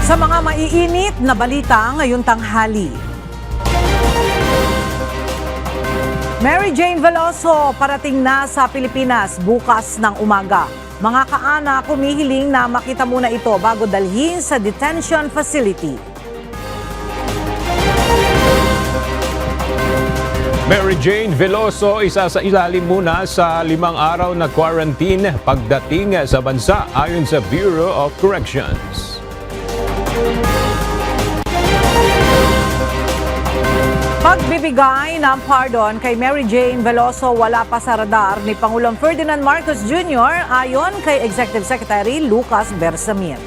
Sa mga maiinit na balita ngayong tanghali. Mary Jane Veloso parating na sa Pilipinas bukas ng umaga. Mga kaanak humihiling na makita muna ito bago dalhin sa detention facility. Mary Jane Veloso isa sa ilalim muna sa 5 araw na quarantine pagdating sa bansa ayon sa Bureau of Corrections. Pagbibigay ng pardon kay Mary Jane Veloso wala pa sa radar ni Pangulong Ferdinand Marcos Jr. ayon kay Executive Secretary Lucas Bersamin.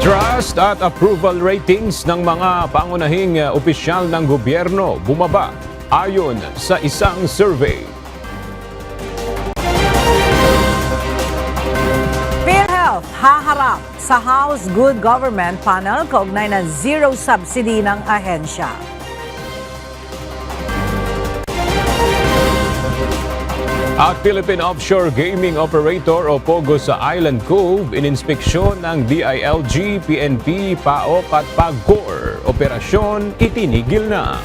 Trust at approval ratings ng mga pangunahing opisyal ng gobyerno bumaba ayon sa isang survey. PhilHealth haharap sa House Good Government Panel kaugnay ng zero subsidy ng ahensya. At Philippine Offshore Gaming Operator o POGO sa Island Cove ininspeksyon ng DILG, PNP, PAOK at PAGCOR. Operasyon itinigil na.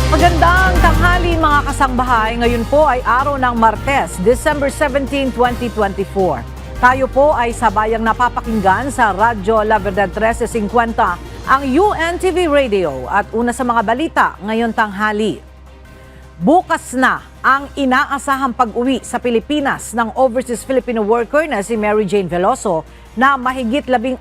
Magandang tanghali mga kasangbahay. Ngayon po ay araw ng Martes, December 17, 2024. Tayo po ay sabayang napapakinggan sa Radyo La Verdad 1350, ang UNTV Radio at una sa mga balita ngayon tanghali. Bukas na ang inaasahang pag-uwi sa Pilipinas ng overseas Filipino worker na si Mary Jane Veloso na mahigit 14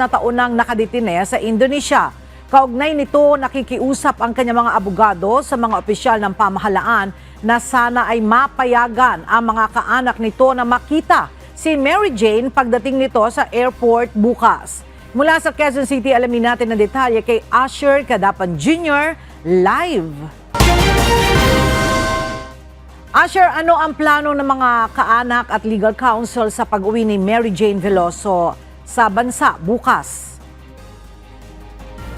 na taon nang nakadetine sa Indonesia. Kaugnay nito, nakikiusap ang kanyang mga abogado sa mga opisyal ng pamahalaan na sana ay mapayagan ang mga kaanak nito na makita si Mary Jane pagdating nito sa airport bukas. Mula sa Quezon City, alamin natin ang detalye kay Asher Cadapan Jr. live. Asher, ano ang plano ng mga kaanak at legal counsel sa pag-uwi ni Mary Jane Veloso sa bansa bukas?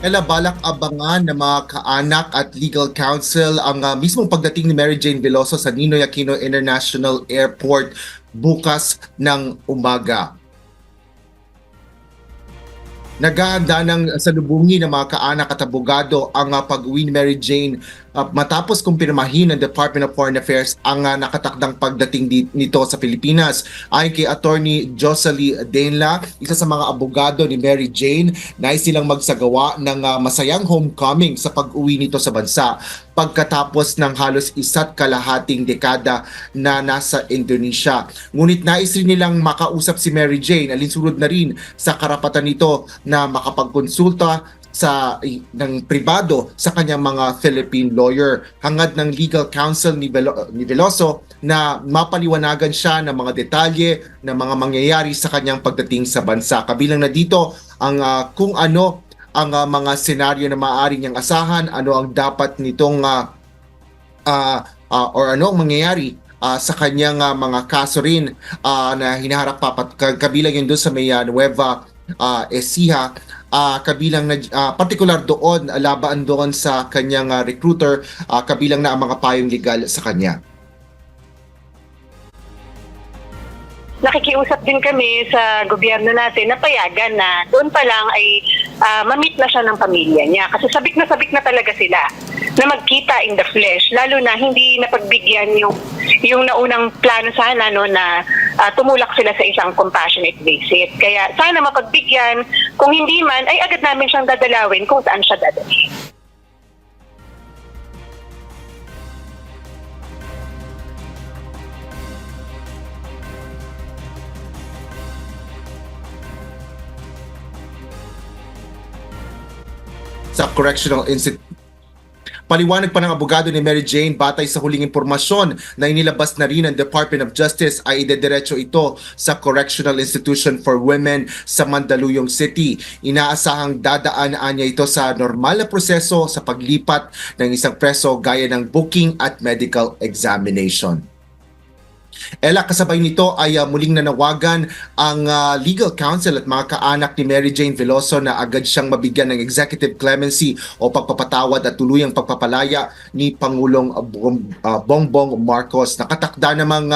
Balak abangan ng mga kaanak at legal counsel ang mismong pagdating ni Mary Jane Veloso sa Ninoy Aquino International Airport bukas ng umaga. Naghahanda ng salubungin ng mga kaanak at abogado ang pag-uwi ni Mary Jane matapos kumpirmahin ng Department of Foreign Affairs ang nakatakdang pagdating nito sa Pilipinas. Ayon kay Attorney Jocelyn Denla, isa sa mga abogado ni Mary Jane, nais silang magsagawa ng masayang homecoming sa pag-uwi nito sa bansa pagkatapos ng halos 1.5 dekada na nasa Indonesia. Ngunit nais rin nilang makausap si Mary Jane, alinsunod na rin sa karapatan nito na makapagkonsulta ng pribado sa kanyang mga Philippine lawyer. Hangad ng legal counsel ni Veloso na mapaliwanagan siya ng mga detalye ng mga mangyayari sa kanyang pagdating sa bansa. Kabilang na dito ang kung ano ang mga senaryo na maaari niyang asahan, ano ang dapat nitong or ano ang mangyayari sa kanyang mga kaso rin na hinaharap kabilang yun doon sa may Nueva Ecija, kabilang na particular doon, laban doon sa kanyang recruiter, kabilang na ang mga payong legal sa kanya. Nakikiusap din kami sa gobyerno natin na payagan na doon pa lang ay ma-meet na siya ng pamilya niya. Kasi sabik na talaga sila na magkita in the flesh. Lalo na hindi napagbigyan yung naunang plano sana no, na tumulak sila sa isang compassionate visit. Kaya sana mapagbigyan. Kung hindi man, ay agad namin siyang dadalawin kung saan siya dadalhin. Sa Correctional Institute. Paliwanag pa ng abogado ni Mary Jane, batay sa huling impormasyon na inilabas na rin ng Department of Justice ay idediretso ito sa Correctional Institution for Women sa Mandaluyong City. Inaasahang dadaanan niya ito sa normal na proseso sa paglipat ng isang preso gaya ng booking at medical examination. Ella, kasabay nito ay muling nanawagan ang legal counsel at mga kaanak ni Mary Jane Veloso na agad siyang mabigyan ng executive clemency o pagpapatawad at tuluyang pagpapalaya ni Pangulong Bongbong Marcos. Nakatakda namang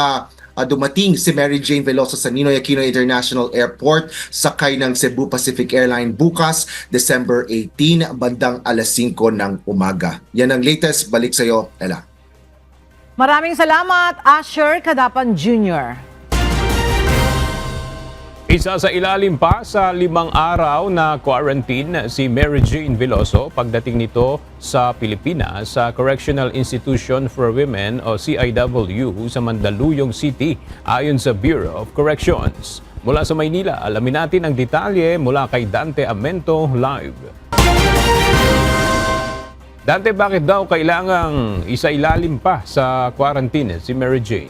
dumating si Mary Jane Veloso sa Ninoy Aquino International Airport sakay ng Cebu Pacific Airline bukas, December 18, bandang alas 5 ng umaga. Yan ang latest. Balik sa iyo, Ella. Maraming salamat, Asher Kadapan Jr. Isa sa ilalim pa sa 5 araw na quarantine si Mary Jane Veloso pagdating nito sa Pilipinas sa Correctional Institution for Women o CIW sa Mandaluyong City ayon sa Bureau of Corrections. Mula sa Maynila, alamin natin ang detalye mula kay Dante Amento live. Dante, bakit daw kailangang isa-ilalim pa sa quarantine si Mary Jane?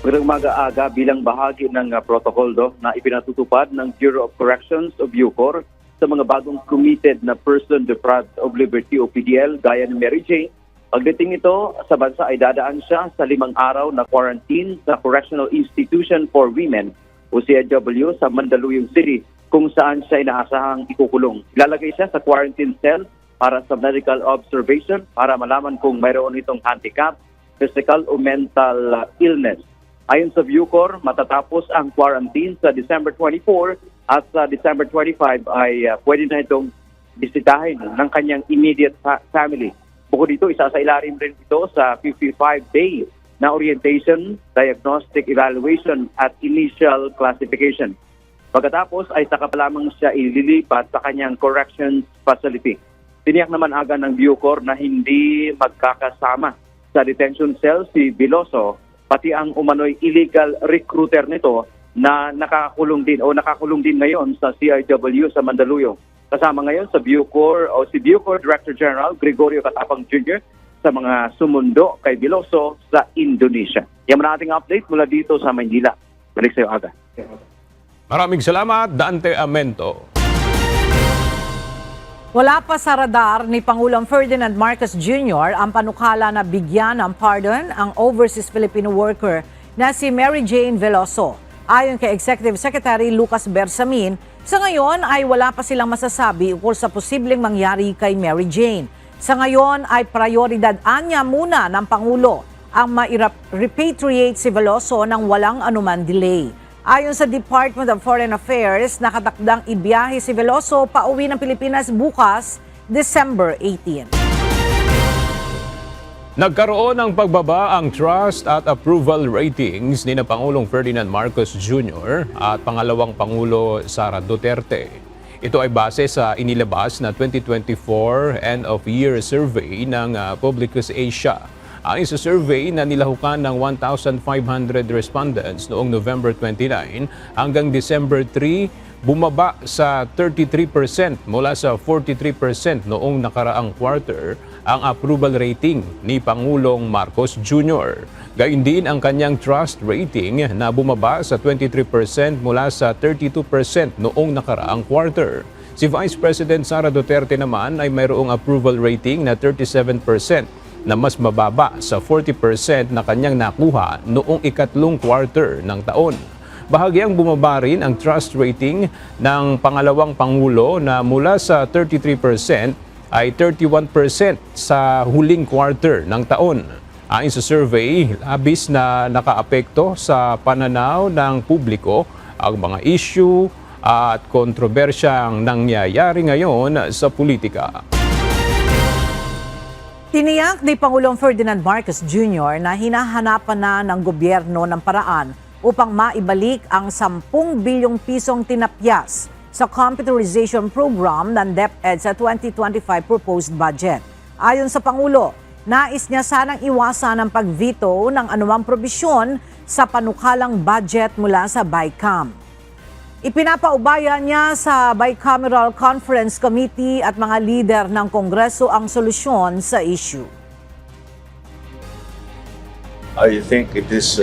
Magandang umaga bilang bahagi ng protocol na ipinatutupad ng Bureau of Corrections o BUCOR sa mga bagong committed na person deprived of liberty o PDL gaya ni Mary Jane. Pagdating ito sa bansa ay dadaan siya sa 5 araw na quarantine sa Correctional Institution for Women o CIW sa Mandaluyong City kung saan siya inaasahang ikukulong. Ilalagay siya sa quarantine cell para sa medical observation para malaman kung mayroon itong handicap, physical o mental illness. Ayon sa BUCOR, matatapos ang quarantine sa December 24 at sa December 25 ay pwede na itong bisitahin ng kanyang immediate family. Bukod dito, isa sa ilalim rin ito sa 55-day na orientation, diagnostic evaluation at initial classification. Pagkatapos ay saka pa lamang siya ililipat sa kanyang corrections facility. Tiniyak naman agad ng BUCOR na hindi magkakasama sa detention cell si Veloso, pati ang umano'y illegal recruiter nito na nakakulong din ngayon sa CIW sa Mandaluyong. Kasama ngayon sa BUCOR o si BUCOR Director General Gregorio Katapang Jr. sa mga sumundo kay Veloso sa Indonesia. Yan ang ating update mula dito sa Maynila. Balik sa iyo, Aga. Maraming salamat, Dante Amento. Wala pa sa radar ni Pangulong Ferdinand Marcos Jr. ang panukala na bigyan ng pardon ang overseas Filipino worker na si Mary Jane Veloso. Ayon kay Executive Secretary Lucas Bersamin, sa ngayon ay wala pa silang masasabi ukol sa posibleng mangyari kay Mary Jane. Sa ngayon ay prioridad anya muna ng Pangulo ang ma-repatriate si Veloso nang walang anuman delay. Ayon sa Department of Foreign Affairs, nakatakdang ibiyahe si Veloso pauwi ng Pilipinas bukas, December 18. Nagkaroon ng pagbaba ang trust at approval ratings ni na Pangulong Ferdinand Marcos Jr. at pangalawang Pangulo Sara Duterte. Ito ay base sa inilabas na 2024 end-of-year survey ng Publicus Asia. Ayon sa survey na nilahukan ng 1,500 respondents noong November 29 hanggang December 3, bumaba sa 33% mula sa 43% noong nakaraang quarter ang approval rating ni Pangulong Marcos Jr. Gayun din ang kanyang trust rating na bumaba sa 23% mula sa 32% noong nakaraang quarter. Si Vice President Sara Duterte naman ay mayroong approval rating na 37%. Na mas mababa sa 40% na kanyang nakuha noong ikatlong quarter ng taon. Bahagyang bumaba rin ang trust rating ng pangalawang Pangulo na mula sa 33% ay 31% sa huling quarter ng taon. Ayon sa survey, labis na nakaapekto sa pananaw ng publiko ang mga issue at kontrobersyang nangyayari ngayon sa politika. Tiniyak ni Pangulong Ferdinand Marcos Jr. na hinahanapan na ng gobyerno ng paraan upang maibalik ang 10 bilyong pisong tinapyas sa computerization program ng DepEd sa 2025 proposed budget. Ayon sa Pangulo, nais niya sanang iwasan ang pag-veto ng anumang probisyon sa panukalang budget mula sa BICAM. Ipinapaubaya niya sa Bicameral Conference Committee at mga lider ng Kongreso ang solusyon sa issue. I think it is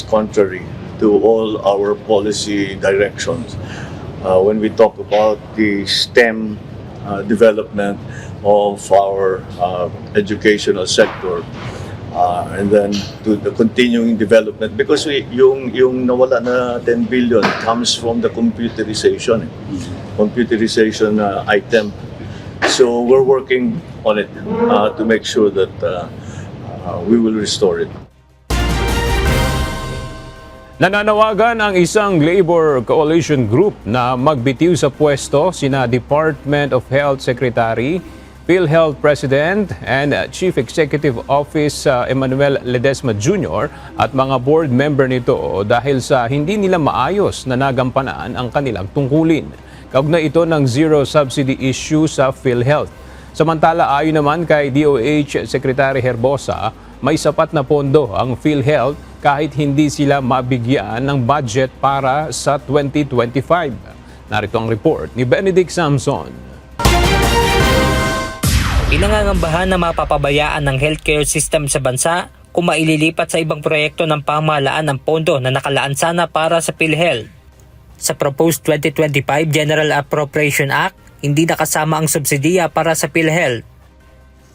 contrary to all our policy directions. When we talk about the STEM development of our educational sector, and then to the continuing development because yung nawala na 10 billion comes from the computerization item. So we're working on it to make sure that we will restore it. Nananawagan ang isang labor coalition group na magbitiw sa pwesto sina Department of Health Secretary, PhilHealth President and Chief Executive Office Emmanuel Ledesma Jr. at mga board member nito dahil sa hindi nila maayos na nagampanan ang kanilang tungkulin. Kaugnay ito ng zero subsidy issue sa PhilHealth. Samantala ayon naman kay DOH Secretary Herbosa, may sapat na pondo ang PhilHealth kahit hindi sila mabigyan ng budget para sa 2025. Narito ang report ni Benedict Samson. Pinangangambahan na mapapabayaan ng healthcare system sa bansa kung maililipat sa ibang proyekto ng pamahalaan ng pondo na nakalaan sana para sa PhilHealth. Sa proposed 2025 General Appropriation Act, hindi nakasama ang subsidiya para sa PhilHealth.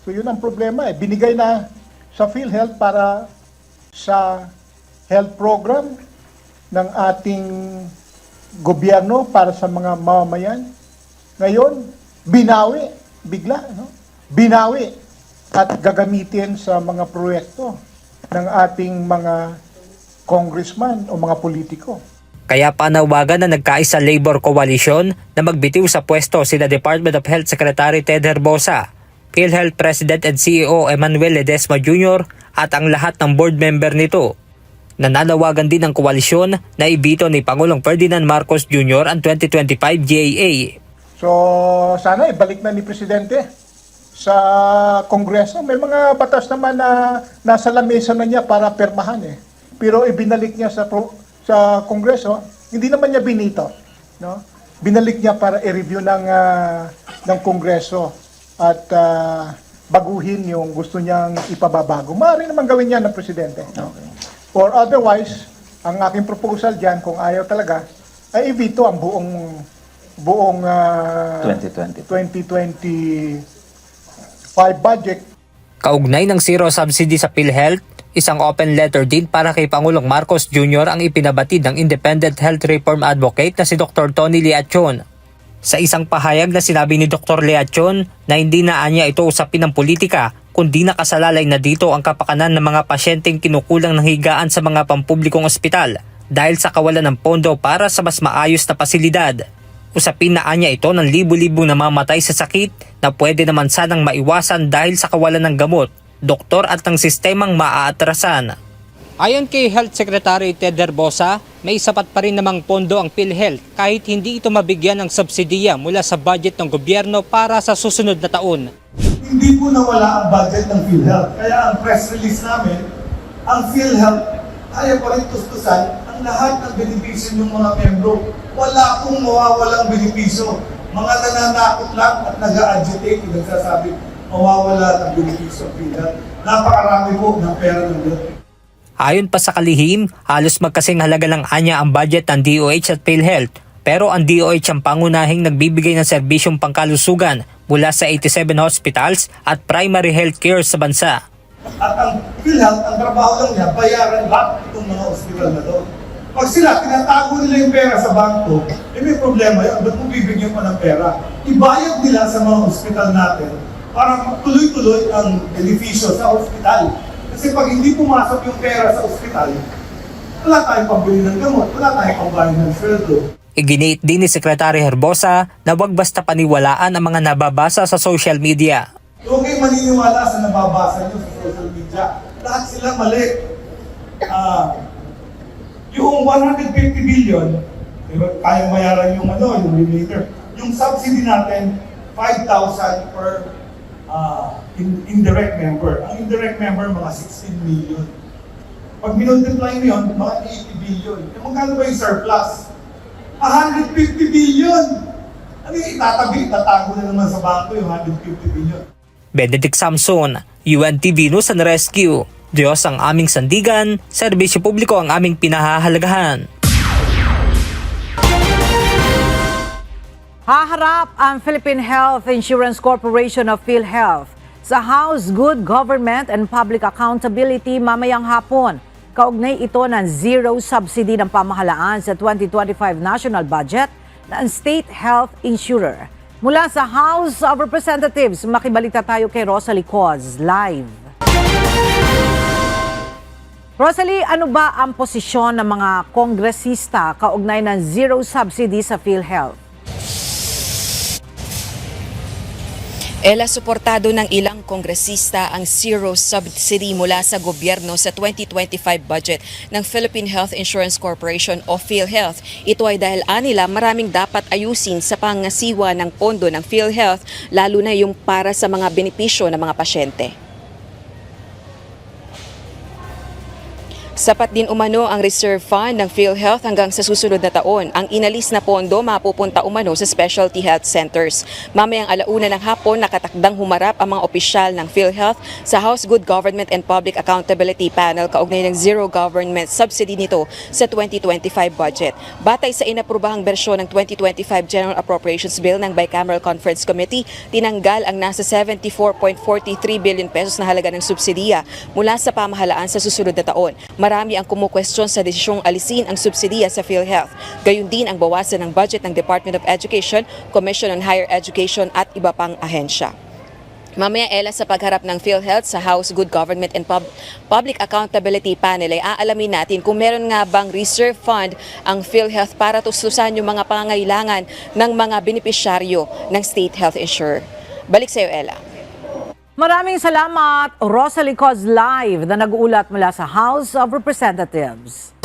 So yun ang problema binigay na sa PhilHealth para sa health program ng ating gobyerno para sa mga mamamayan. Ngayon, binawi, bigla, no? Binawi at gagamitin sa mga proyekto ng ating mga congressman o mga politiko. Kaya panawagan na nagkaisa labor coalition na magbitiw sa pwesto sina Department of Health Secretary Ted Herbosa, PhilHealth President and CEO Emmanuel Ledesma Jr. at ang lahat ng board member nito. Nananawagan din ng koalisyon na ibito ni Pangulong Ferdinand Marcos Jr. ang 2025 GAA. So sana ibalik na ni Presidente sa Kongreso. May mga batas naman na nasa lamesa na niya para permahan Pero ibinalik niya sa Kongreso, hindi naman niya binito, no? Binalik niya para i-review ng Kongreso at baguhin yung gusto niyang ipababago. Maaari naman gawin niya ng Presidente. Okay. Or otherwise, ang aking proposal diyan kung ayaw talaga ay i-veto ang buong 2025 budget. Kaugnay ng zero subsidy sa PhilHealth, isang open letter din para kay Pangulong Marcos Jr. ang ipinabatid ng Independent Health Reform Advocate na si Dr. Tony Leachon. Sa isang pahayag na sinabi ni Dr. Leachon na hindi na anya ito usapin ng politika, kundi nakasalalay na dito ang kapakanan ng mga pasyenteng kinukulang ng higaan sa mga pampublikong ospital dahil sa kawalan ng pondo para sa mas maayos na pasilidad. Usapin na anya ito ng libu-libong namamatay sa sakit na pwede naman sanang maiwasan dahil sa kawalan ng gamot, doktor at ng sistemang maaatrasan. Ayon kay Health Secretary Ted Herbosa, may sapat pa rin namang pondo ang PhilHealth kahit hindi ito mabigyan ng subsidiya mula sa budget ng gobyerno para sa susunod na taon. Hindi po nawala ang budget ng PhilHealth. Kaya ang press release namin, ang PhilHealth kaya pa rin tustusan ang lahat ng benepisyo ng mga membro. Wala pong mawawalang benepisyo. Mga nananakot lang at nag-agitate, nagsasabi, mawawala ng benepisyo ng PhilHealth. Napakarami po ng pera ng gobyerno. Ayon pa sa kalihim, halos magkasing halaga lang anya ang budget ng DOH at PhilHealth. Pero ang DOH ang pangunahing nagbibigay ng serbisyong pangkalusugan mula sa 87 hospitals at primary health care sa bansa. At ang PhilHealth, ang trabaho lang niya, bayaran lahat itong mga ospital na doon. Pag sila, tinatago nila yung pera sa bangko, may problema yun. Ba't mo bibigyan mo ng pera? Ibayad nila sa mga ospital natin para tuloy-tuloy ang benepisyo sa ospital. Kasi pag hindi pumasok yung pera sa ospital, wala tayong pambili ng gamot, wala tayong pambayad ng sweldo. Iginiit din ni Secretary Herbosa na wag basta paniwalaan ang mga nababasa sa social media. Huwag kayo maniniwala sa nababasa nyo sa social media. Lahat sila mali. Yung 150 billion, diba, kayang bayaran yung yung remainder. Yung subsidy natin, 5,000 per indirect member. Ang indirect member, mga 16 million. Pag minultiply mo yun, mga 80 billion. Magkano ba yung surplus? 150 billion! Ano yung itatabi? Tatago na naman sa bangko yung 150 billion. Benedict Samson, UNTV News and Rescue. Diyos ang aming sandigan, serbisyo publiko ang aming pinahahalagahan. Haharap ang Philippine Health Insurance Corporation of PhilHealth sa House Good Government and Public Accountability mamayang hapon. Kaugnay ito ng zero subsidy ng pamahalaan sa 2025 national budget ng state health insurer. Mula sa House of Representatives, makibalita tayo kay Rosalie Coz live. Rosalie, ano ba ang posisyon ng mga kongresista kaugnay ng zero subsidy sa PhilHealth? Ela, suportado ng ilang kongresista ang zero subsidy mula sa gobyerno sa 2025 budget ng Philippine Health Insurance Corporation o PhilHealth. Ito ay dahil anila maraming dapat ayusin sa pangasiwa ng pondo ng PhilHealth, lalo na yung para sa mga benepisyo ng mga pasyente. Sapat din umano ang reserve fund ng PhilHealth hanggang sa susunod na taon. Ang inalis na pondo mapupunta umano sa specialty health centers. Mamayang 1:00 ng hapon nakatakdang humarap ang mga opisyal ng PhilHealth sa House Good Government and Public Accountability Panel kaugnay ng zero government subsidy nito sa 2025 budget. Batay sa inaprubahang bersyon ng 2025 General Appropriations Bill ng Bicameral Conference Committee, tinanggal ang nasa 74.43 billion pesos na halaga ng subsidiya mula sa pamahalaan sa susunod na taon. Marami ang kumukwestiyon sa desisyong alisin ang subsidiya sa PhilHealth. Gayun din ang bawasan ng budget ng Department of Education, Commission on Higher Education at iba pang ahensya. Mamaya, Ella, sa pagharap ng PhilHealth sa House Good Government and Public Accountability Panel ay aalamin natin kung meron nga bang reserve fund ang PhilHealth para tustusan yung mga pangangailangan ng mga benepisyaryo ng state health insurer. Balik sa iyo, Ella. Maraming salamat, Rosalie Coz live na nag-uulat mula sa House of Representatives.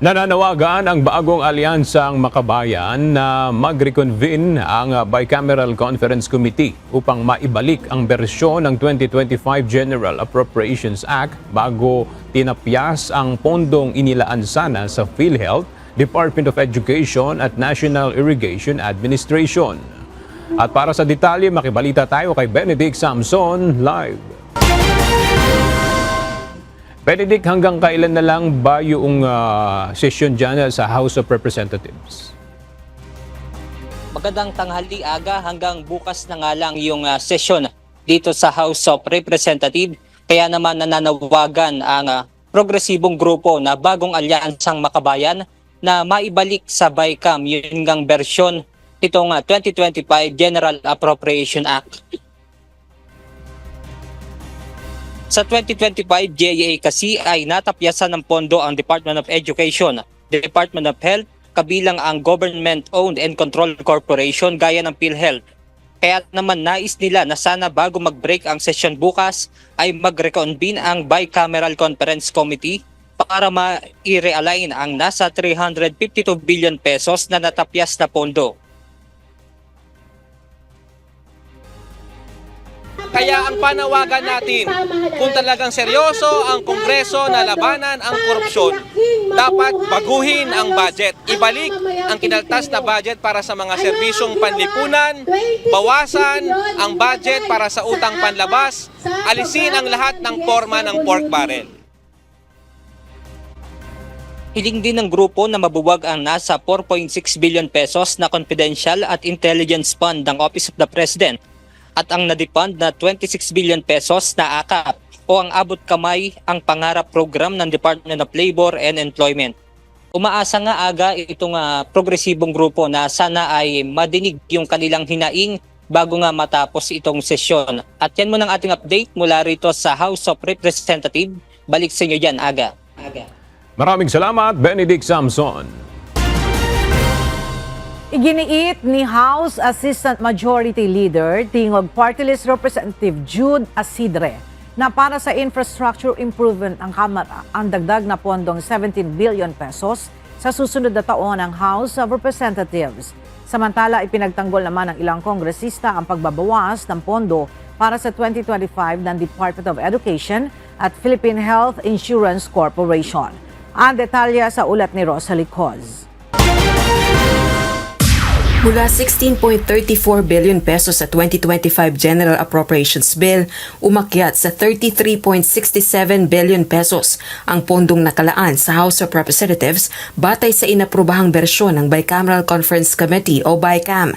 Nananawagan ang bagong alyansang makabayan na mag-reconvene ang Bicameral Conference Committee upang maibalik ang bersyon ng 2025 General Appropriations Act bago tinapyas ang pondong inilaan sana sa PhilHealth, Department of Education at National Irrigation Administration. At para sa detalye, makibalita tayo kay Benedict Samson live. Benedict, hanggang kailan na lang ba yung session dyan sa House of Representatives? Magandang tanghali, Aga, hanggang bukas na nga lang yung session dito sa House of Representatives. Kaya naman nananawagan ang progresibong grupo na bagong alyansang makabayan na maibalik sa BICAM yung ngang bersyon itong 2025 General Appropriation Act. Sa 2025 GAA kasi ay natapyasan ng pondo ang Department of Education, Department of Health, kabilang ang government-owned and controlled corporation gaya ng PhilHealth. Kaya naman nais nila na sana bago mag-break ang session bukas ay mag-reconvene ang Bicameral Conference Committee para ma-i-realign ang nasa 352 billion pesos na natapyas na pondo. Kaya ang panawagan natin, kung talagang seryoso ang Kongreso na labanan ang korupsyon, dapat baguhin ang budget. Ibalik ang kinaltas na budget para sa mga serbisyong panlipunan, bawasan ang budget para sa utang panlabas, alisin ang lahat ng forma ng pork barrel. Hiling din ng grupo na mabuwag ang nasa 4.6 billion pesos na confidential at intelligence fund ng Office of the President at ang nadipand na 26 billion pesos na AKAP o ang abot kamay ang pangarap program ng Department of Labor and Employment. Umaasa nga, Aga, itong progresibong grupo na sana ay madinig yung kanilang hinaing bago nga matapos itong sesyon. At yan muna ang ating update mula rito sa House of Representatives. Balik sa inyo dyan, Aga. Maraming salamat, Benedict Samson. Iginiit ni House Assistant Majority Leader, Tingog Party List Representative Jude Asidre, na para sa infrastructure improvement ng Kamara ang dagdag na pondong 17 billion pesos sa susunod na taon ng House of Representatives. Samantala, ipinagtanggol naman ng ilang kongresista ang pagbabawas ng pondo para sa 2025 ng Department of Education at Philippine Health Insurance Corporation. Ang detalye sa ulat ni Rosalie Coz. Mula 16.34 billion pesos sa 2025 General Appropriations Bill, umakyat sa 33.67 billion pesos ang pondong nakalaan sa House of Representatives batay sa inaprubahang bersyon ng Bicameral Conference Committee o BICAM.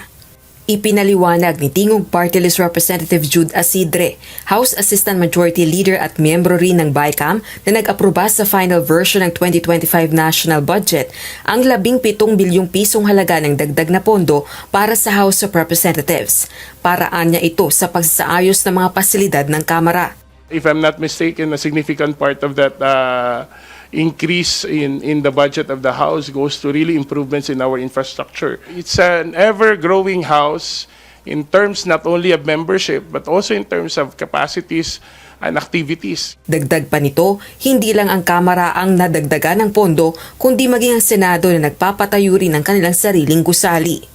Ipinaliwanag ni Tingog Party List Representative Jude Asidre, House Assistant Majority Leader at miyembro rin ng BICAM na nag-aproba sa final version ng 2025 National Budget ang 17 bilyong pisong halaga ng dagdag na pondo para sa House of Representatives. Paraan niya ito sa pagsaayos ng mga pasilidad ng Kamara. If I'm not mistaken, a significant part of that increase in the budget of the House goes to really improvements in our infrastructure. It's an ever-growing House in terms not only of membership but also in terms of capacities and activities. Dagdag pa nito, hindi lang ang Kamara ang nadagdagan ng pondo, kundi maging ang Senado na nagpapatayo rin ng kanilang sariling gusali.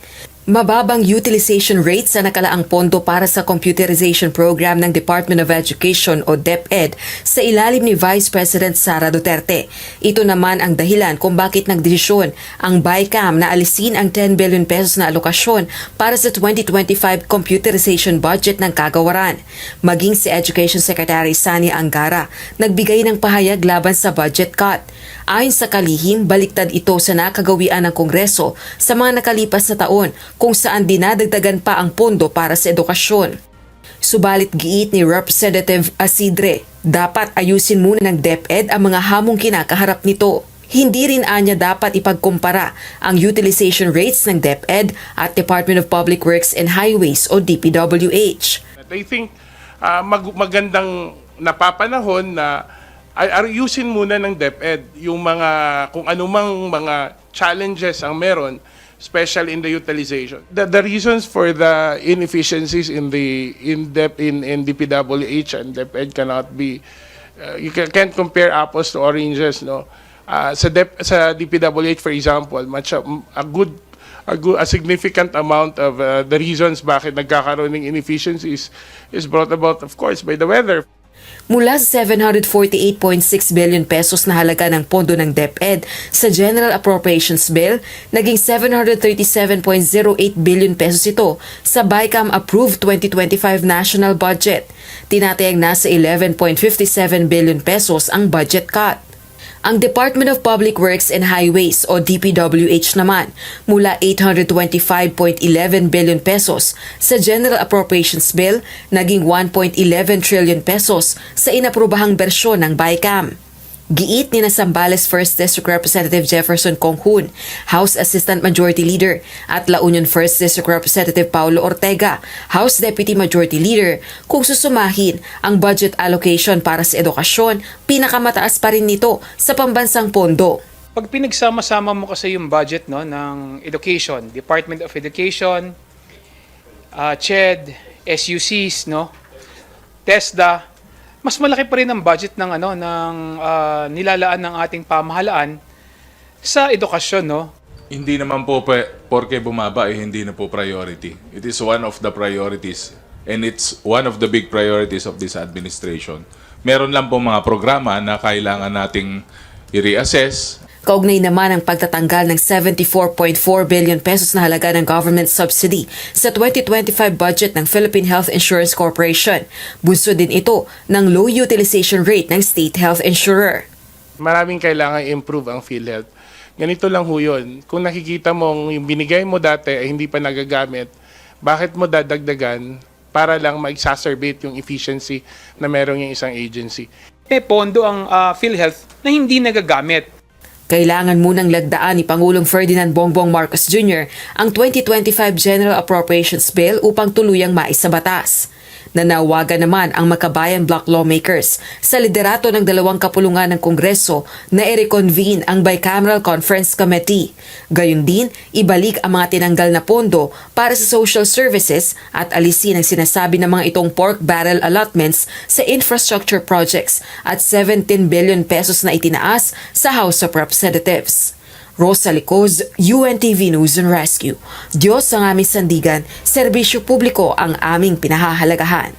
Mababang utilization rate sa nakalaang pondo para sa computerization program ng Department of Education o DepEd sa ilalim ni Vice President Sara Duterte. Ito naman ang dahilan kung bakit nagdesisyon ang BICAM na alisin ang 10 billion pesos na alokasyon para sa 2025 computerization budget ng kagawaran. Maging si Education Secretary Sani Angara nagbigay ng pahayag laban sa budget cut. Ayon sa kalihim, baliktad ito sa nakagawian ng Kongreso sa mga nakalipas na taon kung saan dinadagdagan pa ang pondo para sa edukasyon. Subalit giit ni Representative Asidre, dapat ayusin muna ng DepEd ang mga hamong kinakaharap nito. Hindi rin anya dapat ipagkumpara ang utilization rates ng DepEd at Department of Public Works and Highways o DPWH. I think magandang napapanahon na ayusin muna ng DepEd yung mga kung anumang mga challenges ang meron, especially in the utilization. The reasons for the inefficiencies in DPWH and DepEd cannot be you can't compare apples to oranges, no. Sa DPWH, for example, a significant amount of the reasons bakit nagkakaroon ng inefficiencies is brought about, of course, by the weather. Mula sa 748.6 billion pesos na halaga ng pondo ng DepEd sa General Appropriations Bill, naging 737.08 billion pesos ito sa BICAM-approved 2025 national budget. Tinatayang nasa 11.57 billion pesos ang budget cut. Ang Department of Public Works and Highways o DPWH naman mula 825.11 billion pesos sa General Appropriations Bill naging 1.11 trillion pesos sa inaprobahang bersyon ng BICAM. Giit ni Nasambales 1st District Representative Jefferson Conghun, House Assistant Majority Leader, at La Union 1st District Representative Paulo Ortega, House Deputy Majority Leader, kung susumahin ang budget allocation para sa edukasyon, pinakamataas pa rin nito sa pambansang pondo. Pag pinagsama-sama mo kasi yung budget, no, ng education, Department of Education, CHED, SUCs, no, TESDA, mas malaki pa rin ang budget ng nilalaan ng ating pamahalaan sa edukasyon, no. Hindi naman po porke bumaba hindi na po priority. It is one of the priorities and it's one of the big priorities of this administration. Meron lang po mga programa na kailangan nating i-reassess. Kaugnay naman ang pagtatanggal ng 74.4 billion pesos na halaga ng government subsidy sa 2025 budget ng Philippine Health Insurance Corporation. Bunso din ito ng low utilization rate ng state health insurer. Maraming kailangan i-improve ang PhilHealth. Ganito lang ho yun. Kung nakikita mong yung binigay mo dati ay hindi pa nagagamit, bakit mo dadagdagan para lang ma-exacerbate yung efficiency na meron yung isang agency? May pondo ang PhilHealth na hindi nagagamit. Kailangan munang lagdaan ni Pangulong Ferdinand Bongbong Marcos Jr. ang 2025 General Appropriations Bill upang tuluyang maisabatas. Nanawagan naman ang Makabayan Bloc lawmakers sa liderato ng dalawang kapulungan ng Kongreso na i-reconvene ang Bicameral Conference Committee. Gayon din, ibalik ang mga tinanggal na pondo para sa social services at alisin ang sinasabi ng mga itong pork barrel allotments sa infrastructure projects at 17 billion pesos na itinaas sa House of Representatives. Rosa Licoz, UNTV News and Rescue. Diyos ang aming sandigan, serbisyo publiko ang aming pinahahalagahan.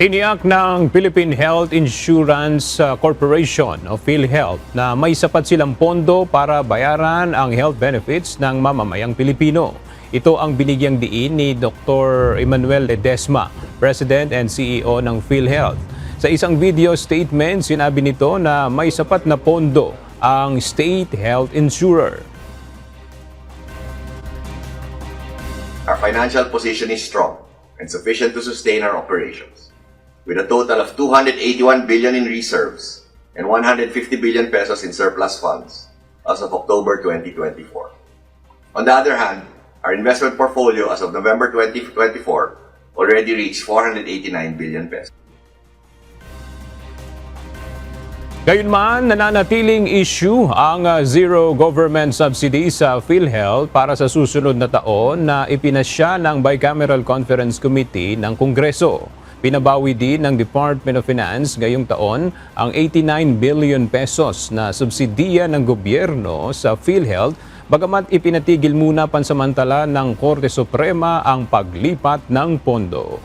Tiniyak ng Philippine Health Insurance Corporation o PhilHealth na may sapat silang pondo para bayaran ang health benefits ng mamamayang Pilipino. Ito ang binigyang diin ni Dr. Emmanuel Ledesma, President and CEO ng PhilHealth. Sa isang video statement, sinabi nito na may sapat na pondo ang state health insurer. Our financial position is strong and sufficient to sustain our operations. With a total of 281 billion in reserves and 150 billion pesos in surplus funds as of October 2024. On the other hand, our investment portfolio as of November 2024 already reached 489 billion pesos. Gayunman, nananatiling issue ang zero government subsidy sa PhilHealth para sa susunod na taon na ipinasya ng Bicameral Conference Committee ng Kongreso. Pinabawi din ng Department of Finance ngayong taon ang 89 billion pesos na subsidiya ng gobyerno sa PhilHealth, bagamat ipinatigil muna pansamantala ng Korte Suprema ang paglipat ng pondo.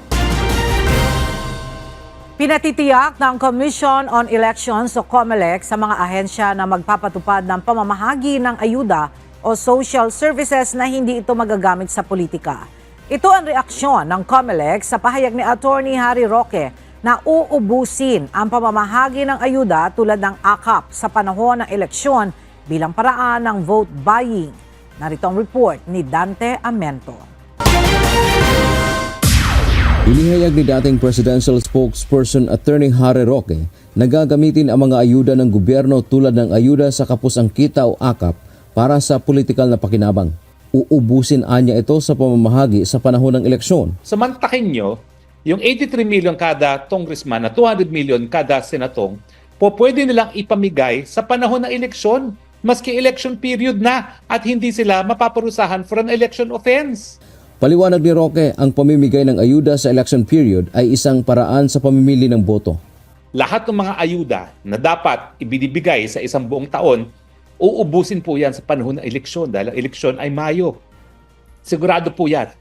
Pinatitiyak ng Commission on Elections o COMELEC sa mga ahensya na magpapatupad ng pamamahagi ng ayuda o social services na hindi ito magagamit sa politika. Ito ang reaksyon ng COMELEC sa pahayag ni Attorney Harry Roque na uubusin ang pamamahagi ng ayuda tulad ng AKAP sa panahon ng eleksyon bilang paraan ng vote buying. Narito ang report ni Dante Amento. Inihayag ni dating presidential spokesperson Attorney Harry Roque na gagamitin ang mga ayuda ng gobyerno tulad ng ayuda sa kapusang kita o AKAP para sa politikal na pakinabang. Uubusin anya ito sa pamamahagi sa panahon ng eleksyon. Samantakin nyo, yung 83 million kada congressman na 200 million kada senatong, pwede nilang ipamigay sa panahon ng eleksyon, maski election period na at hindi sila mapaparusahan for an election offense. Paliwanag ni Roque, ang pamimigay ng ayuda sa election period ay isang paraan sa pamimili ng boto. Lahat ng mga ayuda na dapat ibinibigay sa isang buong taon, uubusin po yan sa panahon ng eleksyon dahil ang eleksyon ay Mayo. Sigurado po yan.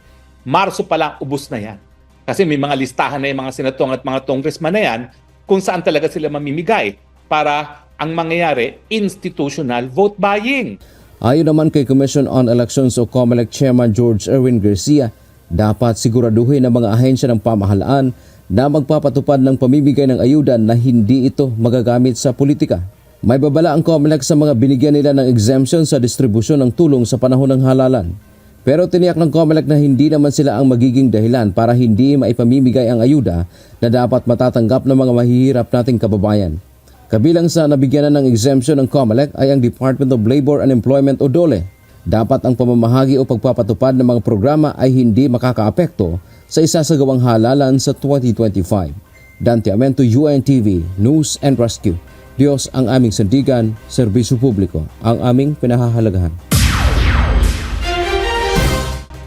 Marso pa lang ubus na yan. Kasi may mga listahan na yung mga senatong at mga congressman na yan kung saan talaga sila mamimigay para ang mangyayari institutional vote buying. Ayon naman kay Commission on Elections o COMELEC Chairman George Erwin Garcia, dapat siguraduhin ng mga ahensya ng pamahalaan na magpapatupad ng pamimigay ng ayuda na hindi ito magagamit sa politika. May babala ang COMELEC sa mga binigyan nila ng exemption sa distribusyon ng tulong sa panahon ng halalan. Pero tiniyak ng COMELEC na hindi naman sila ang magiging dahilan para hindi maipamimigay ang ayuda na dapat matatanggap ng mga mahihirap nating kababayan. Kabilang sa nabigyan na ng exemption ng COMELEC ay ang Department of Labor and Employment o DOLE. Dapat ang pamamahagi o pagpapatupad ng mga programa ay hindi makakaapekto sa isasagawang halalan sa 2025. Dante Amento, UNTV, News and Rescue. Diyos ang aming sandigan, serbisyo publiko ang aming pinahahalagahan.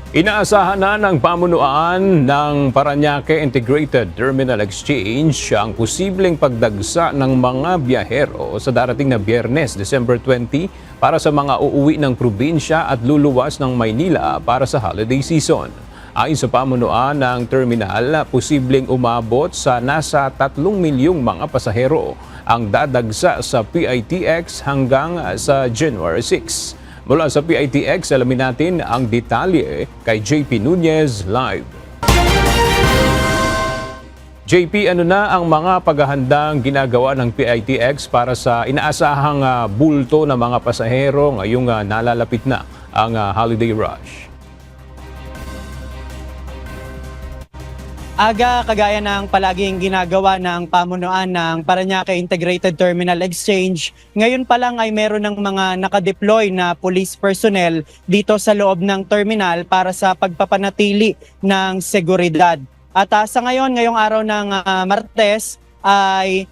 Inaasahan na ng pamunuan ng Parañaque Integrated Terminal Exchange ang posibleng pagdagsa ng mga biyahero sa darating na Biyernes, December 20 para sa mga uuwi ng probinsya at luluwas ng Maynila para sa holiday season. Ayon sa pamunuan ng terminal, posibleng umabot sa nasa 3 milyong mga pasahero ang dadagsa sa PITX hanggang sa January 6. Mula sa PITX, alamin natin ang detalye kay JP Nunez live. JP, ano na ang mga paghahandang ginagawa ng PITX para sa inaasahang bulto ng mga pasahero ngayong nalalapit na ang holiday rush? Kagaya ng palaging ginagawa ng pamunuan ng Parañaque Integrated Terminal Exchange, ngayon pa lang ay meron ng mga nakadeploy na police personnel dito sa loob ng terminal para sa pagpapanatili ng seguridad. At sa ngayong araw ng Martes ay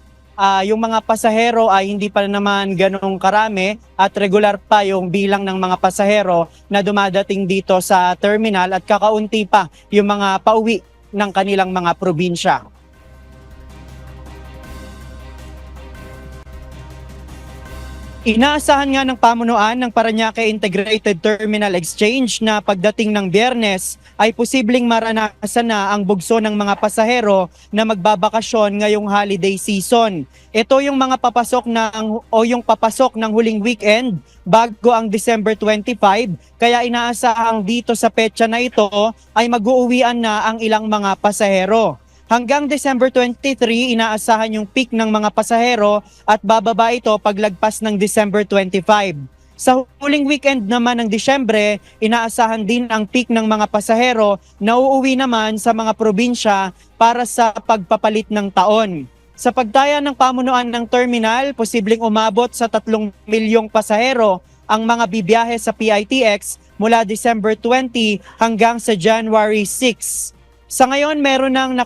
yung mga pasahero ay hindi pa naman ganong karami at regular pa yung bilang ng mga pasahero na dumadating dito sa terminal at kakaunti pa yung mga pauwi ng kanilang mga probinsya. Inaasahan nga ng pamunuan ng Parañaque Integrated Terminal Exchange na pagdating ng Biyernes ay posibleng maranasan na ang bugso ng mga pasahero na magbabakasyon ngayong holiday season. Ito yung mga papasok yung papasok ng huling weekend bago ang December 25, kaya inaasahang dito sa petsa na ito ay mag-uuwian na ang ilang mga pasahero. Hanggang December 23, inaasahan yung peak ng mga pasahero at bababa ito paglagpas ng December 25. Sa huling weekend naman ng Disyembre, inaasahan din ang peak ng mga pasahero na uuwi naman sa mga probinsya para sa pagpapalit ng taon. Sa pagtaya ng pamunuan ng terminal, posibleng umabot sa 3 milyong pasahero ang mga bibiyahe sa PITX mula December 20 hanggang sa January 6. Sa ngayon, meron ng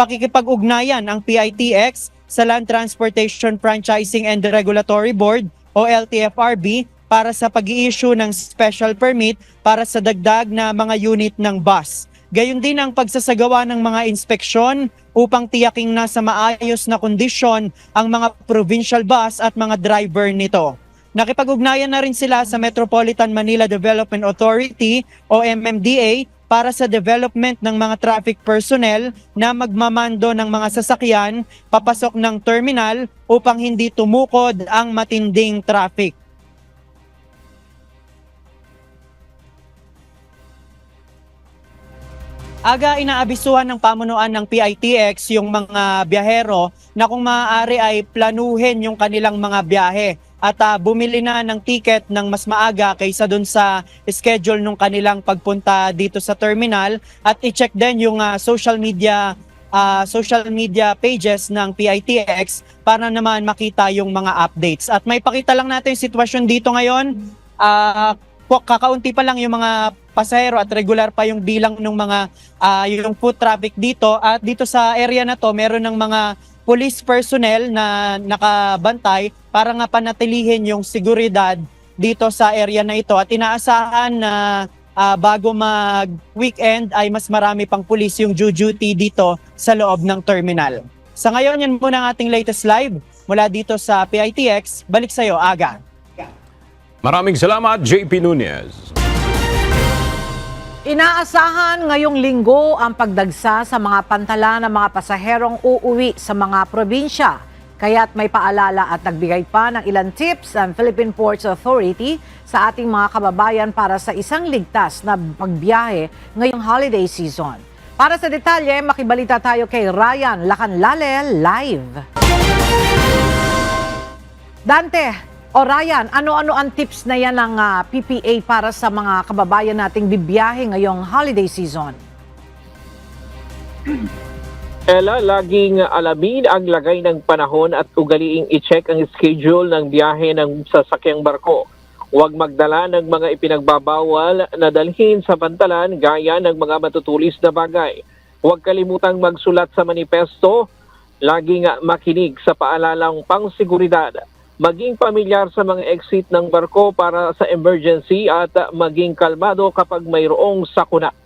pakikipag-ugnayan ang PITX sa Land Transportation Franchising and Regulatory Board o LTFRB para sa pag-i-issue ng special permit para sa dagdag na mga unit ng bus. Gayon din ang pagsasagawa ng mga inspeksyon upang tiyaking nasa maayos na kondisyon ang mga provincial bus at mga driver nito. Nakipag-ugnayan na rin sila sa Metropolitan Manila Development Authority o MMDA para sa development ng mga traffic personnel na magmamando ng mga sasakyan papasok ng terminal upang hindi tumukod ang matinding traffic. Aga inaabisuhan ng pamunuan ng PITX yung mga biyahero na kung maaari ay planuhin yung kanilang mga biyahe at bumili na ng ticket ng mas maaga kaysa dun sa schedule ng kanilang pagpunta dito sa terminal at i-check din yung social media pages ng PITX para naman makita yung mga updates. At may pakita lang natin yung sitwasyon dito ngayon. Kakaunti pa lang yung mga pasahero at regular pa yung bilang ng mga yung foot traffic dito. At dito sa area na to, meron ng mga police personnel na nakabantay para nga panatilihin yung seguridad dito sa area na ito. At inaasahan na bago mag-weekend ay mas marami pang police yung duty dito sa loob ng terminal. Sa ngayon, yan muna ang ating latest live mula dito sa PITX. Balik sa'yo, Aga. Maraming salamat, JP Nunez. Inaasahan ngayong linggo ang pagdagsa sa mga pantala ng mga pasaherong uuwi sa mga probinsya. Kaya't may paalala at nagbigay pa ng ilang tips ang Philippine Ports Authority sa ating mga kababayan para sa isang ligtas na pagbiyahe ngayong holiday season. Para sa detalye, makibalita tayo kay Ryan Lacanlale live. Dante, o Ryan, ano-ano ang tips na yan ng PPA para sa mga kababayan nating bibiyahe ngayong holiday season? Ella, laging alamin ang lagay ng panahon at ugaliing i-check ang schedule ng biyahe ng sasakyang barko. Huwag magdala ng mga ipinagbabawal na dalhin sa pantalan gaya ng mga matutulis na bagay. Huwag kalimutang magsulat sa manifesto, laging makinig sa paalalang pangseguridad. Maging pamilyar sa mga exit ng barko para sa emergency at maging kalmado kapag mayroong sakuna.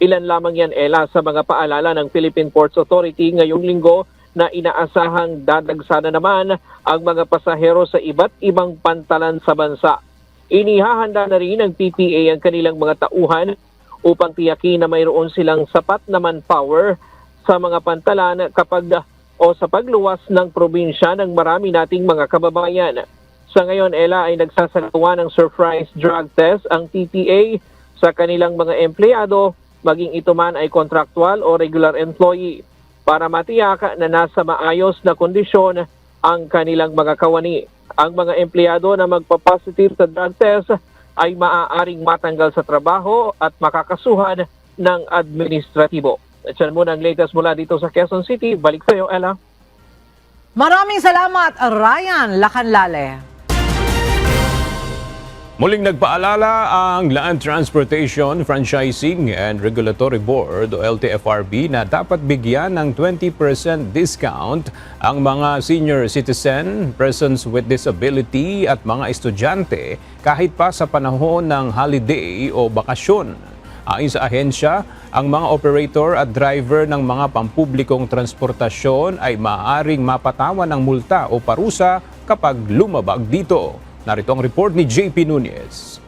Ilan lamang yan, Ella, sa mga paalala ng Philippine Ports Authority ngayong linggo na inaasahang dadagsana naman ang mga pasahero sa iba't ibang pantalan sa bansa. Inihahanda na rin ng PPA ang kanilang mga tauhan upang tiyakin na mayroon silang sapat na manpower sa mga pantalan kapag o sa pagluwas ng probinsya ng marami nating mga kababayan. Sa ngayon, Ella, ay nagsasagawa ng surprise drug test ang PPA sa kanilang mga empleyado, maging ito man ay contractual o regular employee, para matiyak na nasa maayos na kondisyon ang kanilang mga kawani. Ang mga empleyado na magpa-positive sa drug test ay maaaring matanggal sa trabaho at makakasuhan ng administratibo. At yan muna ang latest mula dito sa Quezon City. Balik sa iyo, Ella. Maraming salamat, Ryan Lacanlale. Muling nagpaalala ang Land Transportation Franchising and Regulatory Board o LTFRB na dapat bigyan ng 20% discount ang mga senior citizen, persons with disability at mga estudyante kahit pa sa panahon ng holiday o bakasyon. Ayon sa ahensya, ang mga operator at driver ng mga pampublikong transportasyon ay maaaring mapatawan ng multa o parusa kapag lumabag dito. Narito ang report ni JP Nunez.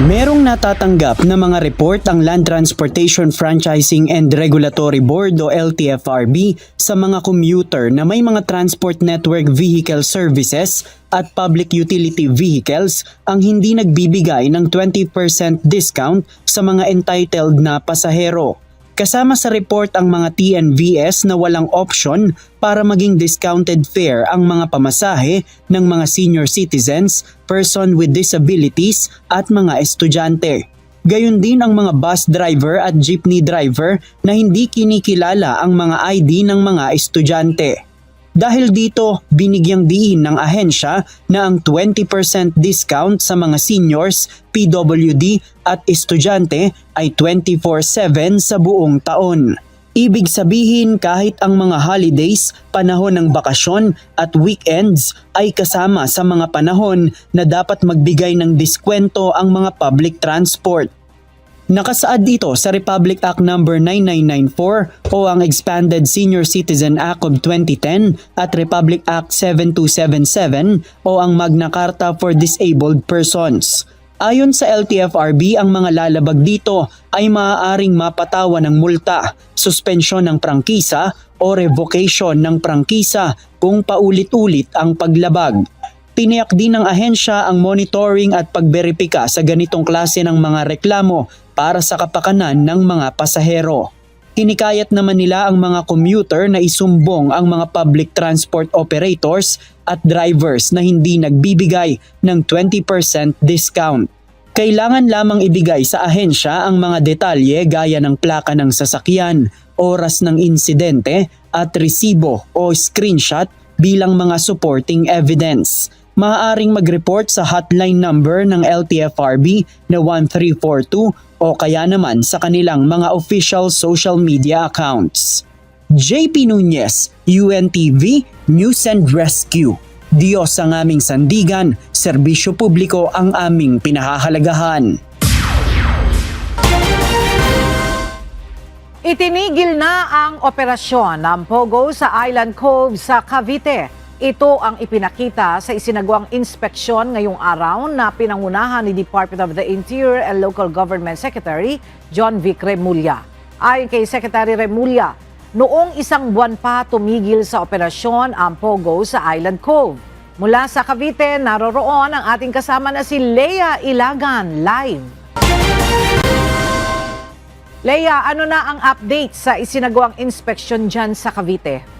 Merong natatanggap na mga report ang Land Transportation Franchising and Regulatory Board o LTFRB sa mga commuter na may mga transport network vehicle services at public utility vehicles ang hindi nagbibigay ng 20% discount sa mga entitled na pasahero. Kasama sa report ang mga TNVS na walang option para maging discounted fare ang mga pamasahe ng mga senior citizens, person with disabilities at mga estudyante. Gayon din ang mga bus driver at jeepney driver na hindi kinikilala ang mga ID ng mga estudyante. Dahil dito, binigyang diin ng ahensya na ang 20% discount sa mga seniors, PWD at estudyante ay 24/7 sa buong taon. Ibig sabihin kahit ang mga holidays, panahon ng bakasyon at weekends ay kasama sa mga panahon na dapat magbigay ng diskwento ang mga public transport. Nakasaad dito sa Republic Act No. 9994 o ang Expanded Senior Citizen Act of 2010 at Republic Act 7277 o ang Magna Carta for Disabled Persons. Ayon sa LTFRB, ang mga lalabag dito ay maaaring mapatawan ng multa, suspensyon ng prangkisa o revocation ng prangkisa kung paulit-ulit ang paglabag. Tiniyak din ng ahensya ang monitoring at pagberipika sa ganitong klase ng mga reklamo para sa kapakanan ng mga pasahero. Hinikayat naman nila ang mga commuter na isumbong ang mga public transport operators at drivers na hindi nagbibigay ng 20% discount. Kailangan lamang ibigay sa ahensya ang mga detalye gaya ng plaka ng sasakyan, oras ng insidente at resibo o screenshot bilang mga supporting evidence. Maaaring mag-report sa hotline number ng LTFRB na 1342 o kaya naman sa kanilang mga official social media accounts. JP Nunez, UNTV, News and Rescue. Diyos ang aming sandigan, serbisyo publiko ang aming pinahahalagahan. Itinigil na ang operasyon ng Pogo sa Island Cove sa Cavite. Ito ang ipinakita sa isinagawang inspeksyon ngayong araw na pinangunahan ni Department of the Interior and Local Government Secretary John Vic Remulla. Ayon kay Secretary Remulla, noong isang buwan pa tumigil sa operasyon ang Pogo sa Island Cove. Mula sa Cavite, naroroon ang ating kasama na si Lea Ilagan live. Lea, ano na ang update sa isinagawang inspeksyon dyan sa Cavite?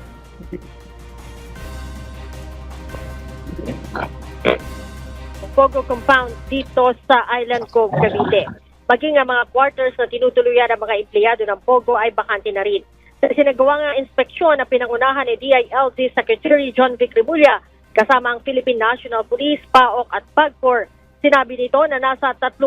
Pogo compound dito sa Island Cove, Cavite. Maging ang mga quarters na tinutuluyan ng mga empleyado ng Pogo ay bakante na rin. Sa sinagawang inspeksyon na pinangunahan ni DILG Secretary John Vic Remulla kasama ang Philippine National Police, PAOK at PAGCOR, sinabi nito na nasa 30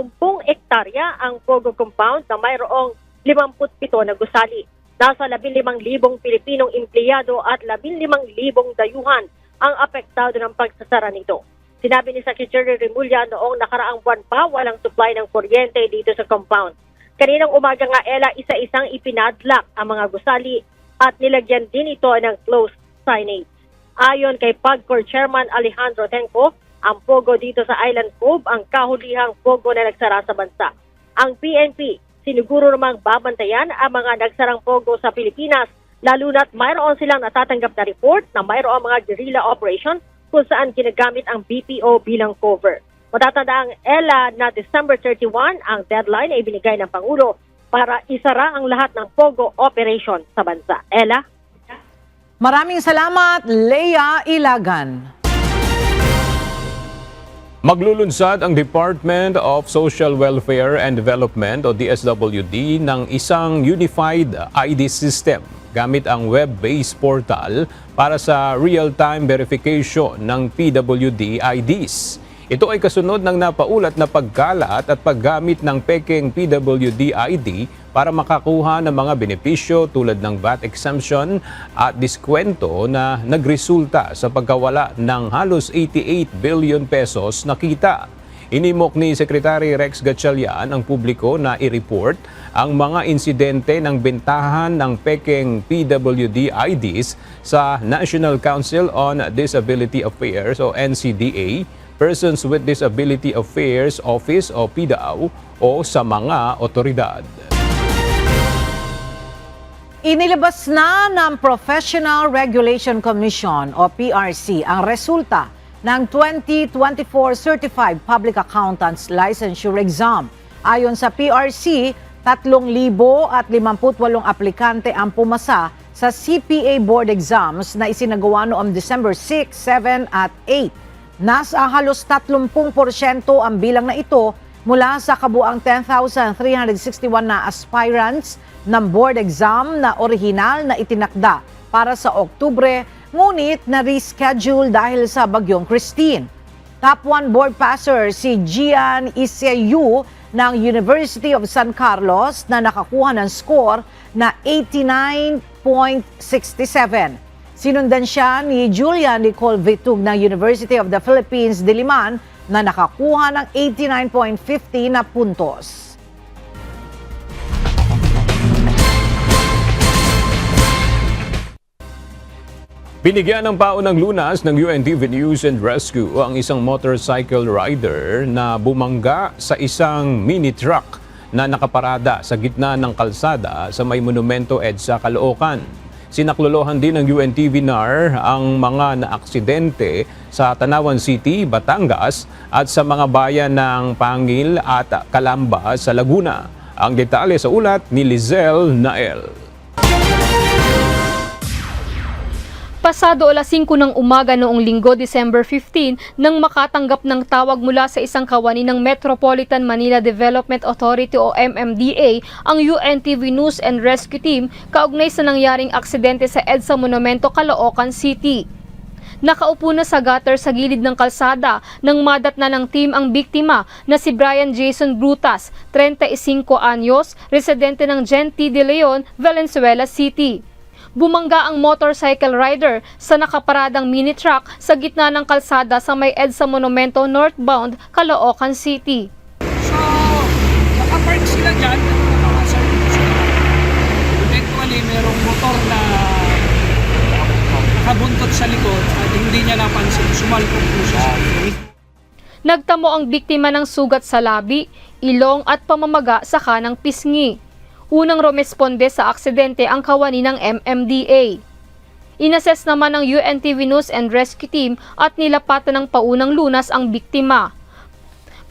ektarya ang Pogo compound na mayroong 57 na gusali. Nasa 15,000 Pilipinong empleyado at 15,000 dayuhan ang apektado ng pagsasara nito. Sinabi ni Secretary Remulla noong nakaraang buwan pa walang supply ng kuryente dito sa compound. Kaninang umaga nga isa-isang ipinadlock ang mga gusali at nilagyan din ito ng closed signage. Ayon kay PAGCOR Chairman Alejandro Tenco, ang Pogo dito sa Island Cove ang kahulihang Pogo na nagsara sa bansa. Ang PNP siniguro namang babantayan ang mga nagsarang Pogo sa Pilipinas, lalo na't mayroon silang natatanggap na report na mayroong mga guerrilla operation kung saan ginagamit ang BPO bilang cover. Matatanda ang ELA na December 31 ang deadline na ibinigay ng Pangulo para isara ang lahat ng Pogo operation sa bansa. ELA? Maraming salamat, Lea Ilagan. Maglulunsad ang Department of Social Welfare and Development o DSWD ng isang Unified ID System gamit ang web-based portal para sa real-time verification ng PWD IDs. Ito ay kasunod ng napaulat na pagkalat at paggamit ng pekeng PWD ID para makakuha ng mga benepisyo tulad ng VAT exemption at diskwento na nagresulta sa pagkawala ng halos 88 billion pesos na kita. Inimok ni Secretary Rex Gatchalian ang publiko na i-report ang mga insidente ng bentahan ng pekeng PWD IDs sa National Council on Disability Affairs o NCDA, Persons with Disability Affairs Office o PDAO o sa mga otoridad. Inilabas na ng Professional Regulation Commission o PRC ang resulta ng 2024 Certified Public Accountants Licensure Exam. Ayon sa PRC, 3,058 aplikante ang pumasa sa CPA board exams na isinagawa noong December 6, 7 at 8. Nasa halos 30% ang bilang na ito mula sa kabuang 10,361 na aspirants ng board exam na orihinal na itinakda para sa Oktubre, ngunit na-reschedule dahil sa bagyong Christine. Top 1 board passer si Gian Iseu ng University of San Carlos na nakakuha ng score na 89.67. Sinundan siya ni Julia Nicole Vitug ng University of the Philippines, Diliman na nakakuha ng 89.50 na puntos. Binigyan ng paunang lunas ng UNTV News and Rescue ang isang motorcycle rider na bumangga sa isang mini truck na nakaparada sa gitna ng kalsada sa may Monumento EDSA, Caloocan. Sinaklolohan din ng UNTV NAR ang mga naaksidente sa Tanawan City, Batangas at sa mga bayan ng Pangil at Calamba sa Laguna. Ang detalye sa ulat ni Lizelle Nael. Pasado alas 5 ng umaga noong Linggo, December 15, nang makatanggap ng tawag mula sa isang kawani ng Metropolitan Manila Development Authority o MMDA ang UNTV News and Rescue Team kaugnay sa nangyaring aksidente sa EDSA Monumento, Caloocan City. Nakaupo na sa gutter sa gilid ng kalsada nang madatna ng team ang biktima na si Brian Jason Brutas, 35 anyos, residente ng Gen T. De Leon, Valenzuela City. Bumangga ang motorcycle rider sa nakaparadang mini truck sa gitna ng kalsada sa may EDSA Monumento northbound, Caloocan City. So, nakapark sila dyan, eventually merong motor na nakabuntot sa likod at hindi niya napansin, sumalpok po siya. Nagtamo ang biktima ng sugat sa labi, ilong at pamamaga sa kanang pisngi. Unang rumesponde sa aksidente ang kawani ng MMDA. Inassess naman ng UNTV News and Rescue Team at nilapatan ng paunang lunas ang biktima.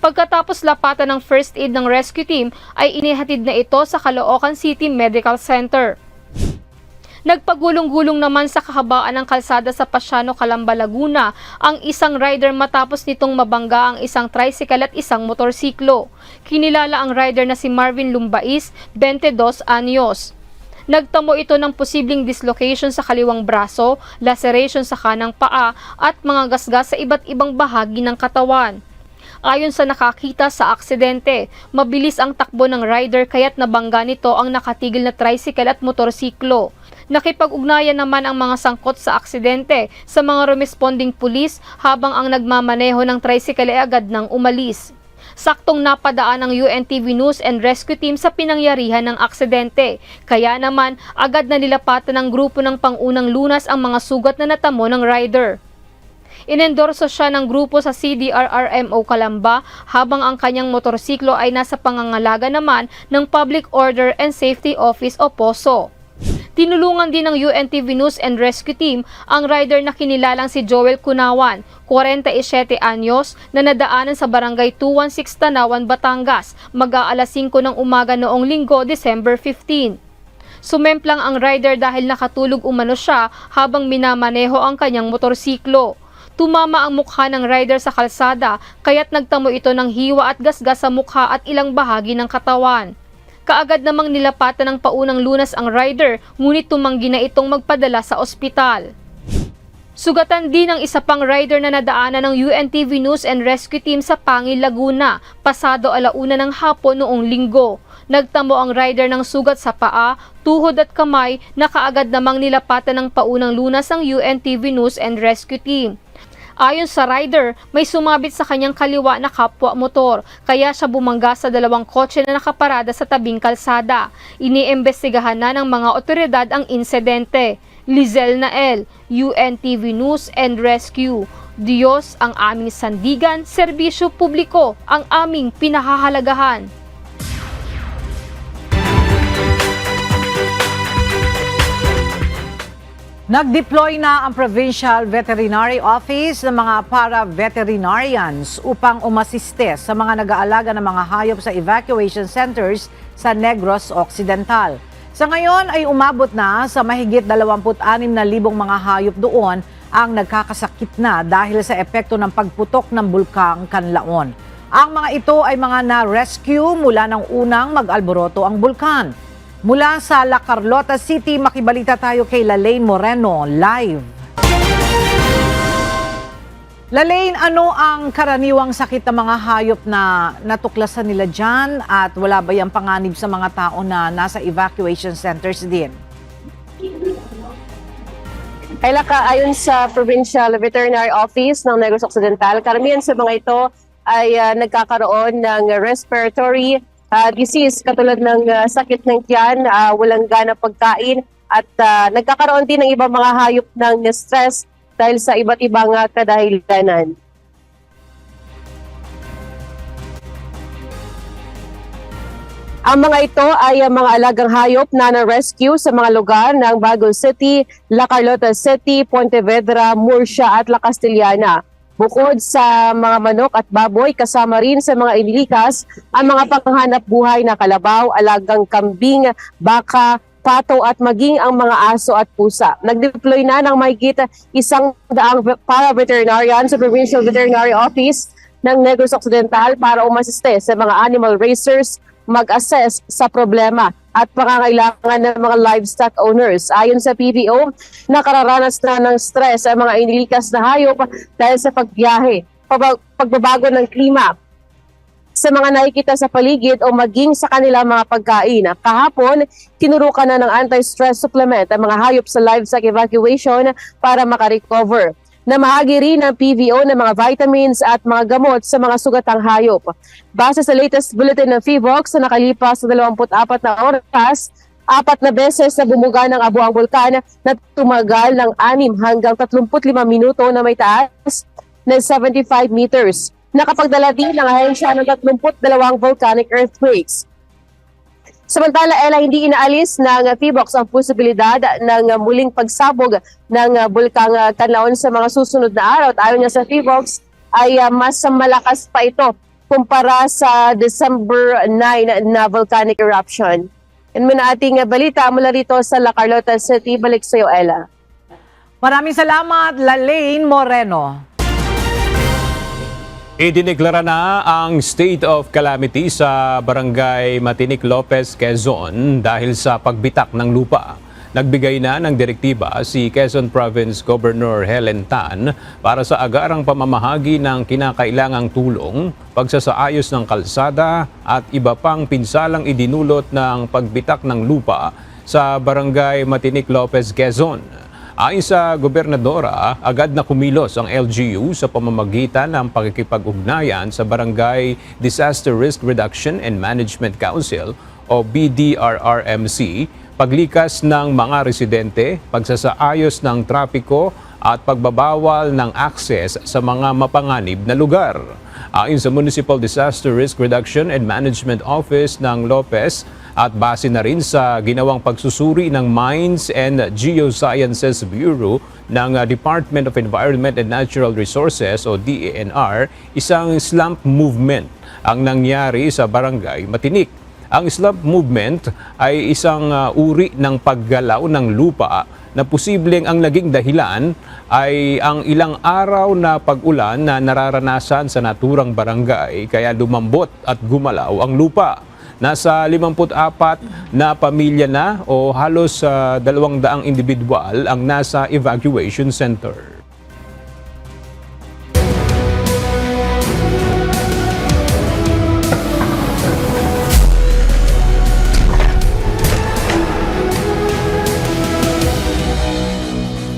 Pagkatapos lapatan ng first aid ng rescue team ay inihatid na ito sa Caloocan City Medical Center. Nagpagulong-gulong naman sa kahabaan ng kalsada sa Pasiano, Calamba, Laguna ang isang rider matapos nitong mabangga ang isang tricycle at isang motorsiklo. Kinilala ang rider na si Marvin Lumbais, 22 anyos. Nagtamo ito ng posibleng dislocation sa kaliwang braso, laceration sa kanang paa at mga gasgas sa iba't ibang bahagi ng katawan. Ayon sa nakakita sa aksidente, mabilis ang takbo ng rider kaya't nabangga nito ang nakatigil na tricycle at motorsiklo. Nakipag-ugnayan naman ang mga sangkot sa aksidente sa mga responding pulis habang ang nagmamaneho ng tricycle ay agad nang umalis. Saktong napadaan ang UNTV News and Rescue Team sa pinangyarihan ng aksidente, kaya naman agad na nilapatan ng grupo ng pangunang lunas ang mga sugat na natamo ng rider. Inendorso siya ng grupo sa CDRRMO Calamba habang ang kanyang motorsiklo ay nasa pangangalaga naman ng Public Order and Safety Office o POSO. Tinulungan din ng UNTV News and Rescue Team ang rider na kinilalang si Joel Cunawan, 47 anyos, na nadaanan sa Barangay 216 Tanawan, Batangas, mag-aalas 5 ng umaga noong Linggo, December 15. Sumemplang ang rider dahil nakatulog umano siya habang minamaneho ang kanyang motorsiklo. Tumama ang mukha ng rider sa kalsada kaya't nagtamo ito ng hiwa at gasgas sa mukha at ilang bahagi ng katawan. Kaagad namang nilapatan ng paunang lunas ang rider, ngunit tumanggi na itong magpadala sa ospital. Sugatan din ang isa pang rider na nadaanan ng UNTV News and Rescue Team sa Pangil, Laguna, pasado 1:00 ng hapon noong Linggo. Nagtamo ang rider ng sugat sa paa, tuhod at kamay na kaagad namang nilapatan ng paunang lunas ang UNTV News and Rescue Team. Ayon sa rider, may sumabit sa kanyang kaliwa na kapwa motor, kaya siya bumangga sa dalawang kotse na nakaparada sa tabing kalsada. Iniimbestigahan na ng mga otoridad ang insidente. Lizelle Nael, UNTV News and Rescue. Diyos ang aming sandigan, serbisyo publiko ang aming pinahahalagahan. Nag-deploy na ang Provincial Veterinary Office ng mga para-veterinarians upang umasiste sa mga nag-aalaga ng mga hayop sa evacuation centers sa Negros Occidental. Sa ngayon ay umabot na sa mahigit 26,000 mga hayop doon ang nagkakasakit na dahil sa epekto ng pagputok ng bulkang Canlaon. Ang mga ito ay mga na-rescue mula ng unang mag-alboroto ang bulkan. Mula sa La Carlota City, makibalita tayo kay Lalaine Moreno live. Lalaine, ano ang karaniwang sakit ng mga hayop na natuklasan nila dyan at wala ba yung panganib sa mga tao na nasa evacuation centers din? Kaya ayon sa Provincial Veterinary Office ng Negros Occidental, karamihan sa mga ito ay nagkakaroon ng respiratory disease katulad ng sakit ng tiyan, walang gana pagkain at nagkakaroon din ng ibang mga hayop ng stress dahil sa iba't ibang kadahilanan. Ang mga ito ay mga alagang hayop na na-rescue sa mga lugar ng Baguio City, La Carlota City, Pontevedra, Murcia at La Castellana. Bukod sa mga manok at baboy, kasama rin sa mga inilikas ang mga panghanap buhay na kalabaw, alagang kambing, baka, pato at maging ang mga aso at pusa. Nag-deploy na ng mahigit 100 para-veterinarian sa Provincial Veterinary Office ng Negros Occidental para umasiste sa mga animal racers, mag-assess sa problema at pangangailangan ng mga livestock owners. Ayon sa PVO, nakararanas na ng stress ang mga inilikas na hayop dahil sa pagbiyahe, pagbabago ng klima, sa mga nakikita sa paligid o maging sa kanilang mga pagkain. Kahapon, tinurukan na ng anti-stress supplement ang mga hayop sa livestock evacuation para makarecover. Namahagi rin ng PVO ng mga vitamins at mga gamot sa mga sugatang hayop. Base sa latest bulletin ng PHIVOLCS na nakalipas sa 24 na oras, 4 na beses na bumuga ng abo ang bulkan na tumagal ng 6 hanggang 35 minuto na may taas na 75 meters. Nakapagdala din ng ahensya ng 32 volcanic earthquakes. Samantala, hindi inaalis ng PHIVOLCS ang posibilidad ng muling pagsabog ng bulkang Canlaon sa mga susunod na araw. At ayon niya sa PHIVOLCS ay mas malakas pa ito kumpara sa December 9 na volcanic eruption. Yan muna ating balita mula rito sa La Carlota City. Balik sa iyo, Ella. Maraming salamat, Lalaine Moreno. Idineklara na ang state of calamity sa Barangay Matinik Lopez, Quezon dahil sa pagbitak ng lupa. Nagbigay na ng direktiba si Quezon Province Governor Helen Tan para sa agarang pamamahagi ng kinakailangang tulong, pagsasaayos ng kalsada at iba pang pinsalang idinulot ng pagbitak ng lupa sa Barangay Matinik Lopez, Quezon. Ayon sa gobernadora, agad na kumilos ang LGU sa pamamagitan ng pakikipag-ugnayan sa Barangay Disaster Risk Reduction and Management Council o BDRRMC, paglikas ng mga residente, pagsasaayos ng trapiko at pagbabawal ng akses sa mga mapanganib na lugar. Ayon sa Municipal Disaster Risk Reduction and Management Office ng Lopez, at base na rin sa ginawang pagsusuri ng Mines and Geosciences Bureau ng Department of Environment and Natural Resources o DENR, isang slump movement ang nangyari sa Barangay Matinik. Ang slump movement ay isang uri ng paggalaw ng lupa na posibleng ang naging dahilan ay ang ilang araw na pag-ulan na nararanasan sa naturang barangay kaya lumambot at gumalaw ang lupa. Nasa 54 na pamilya na o halos 200 individual ang nasa evacuation center.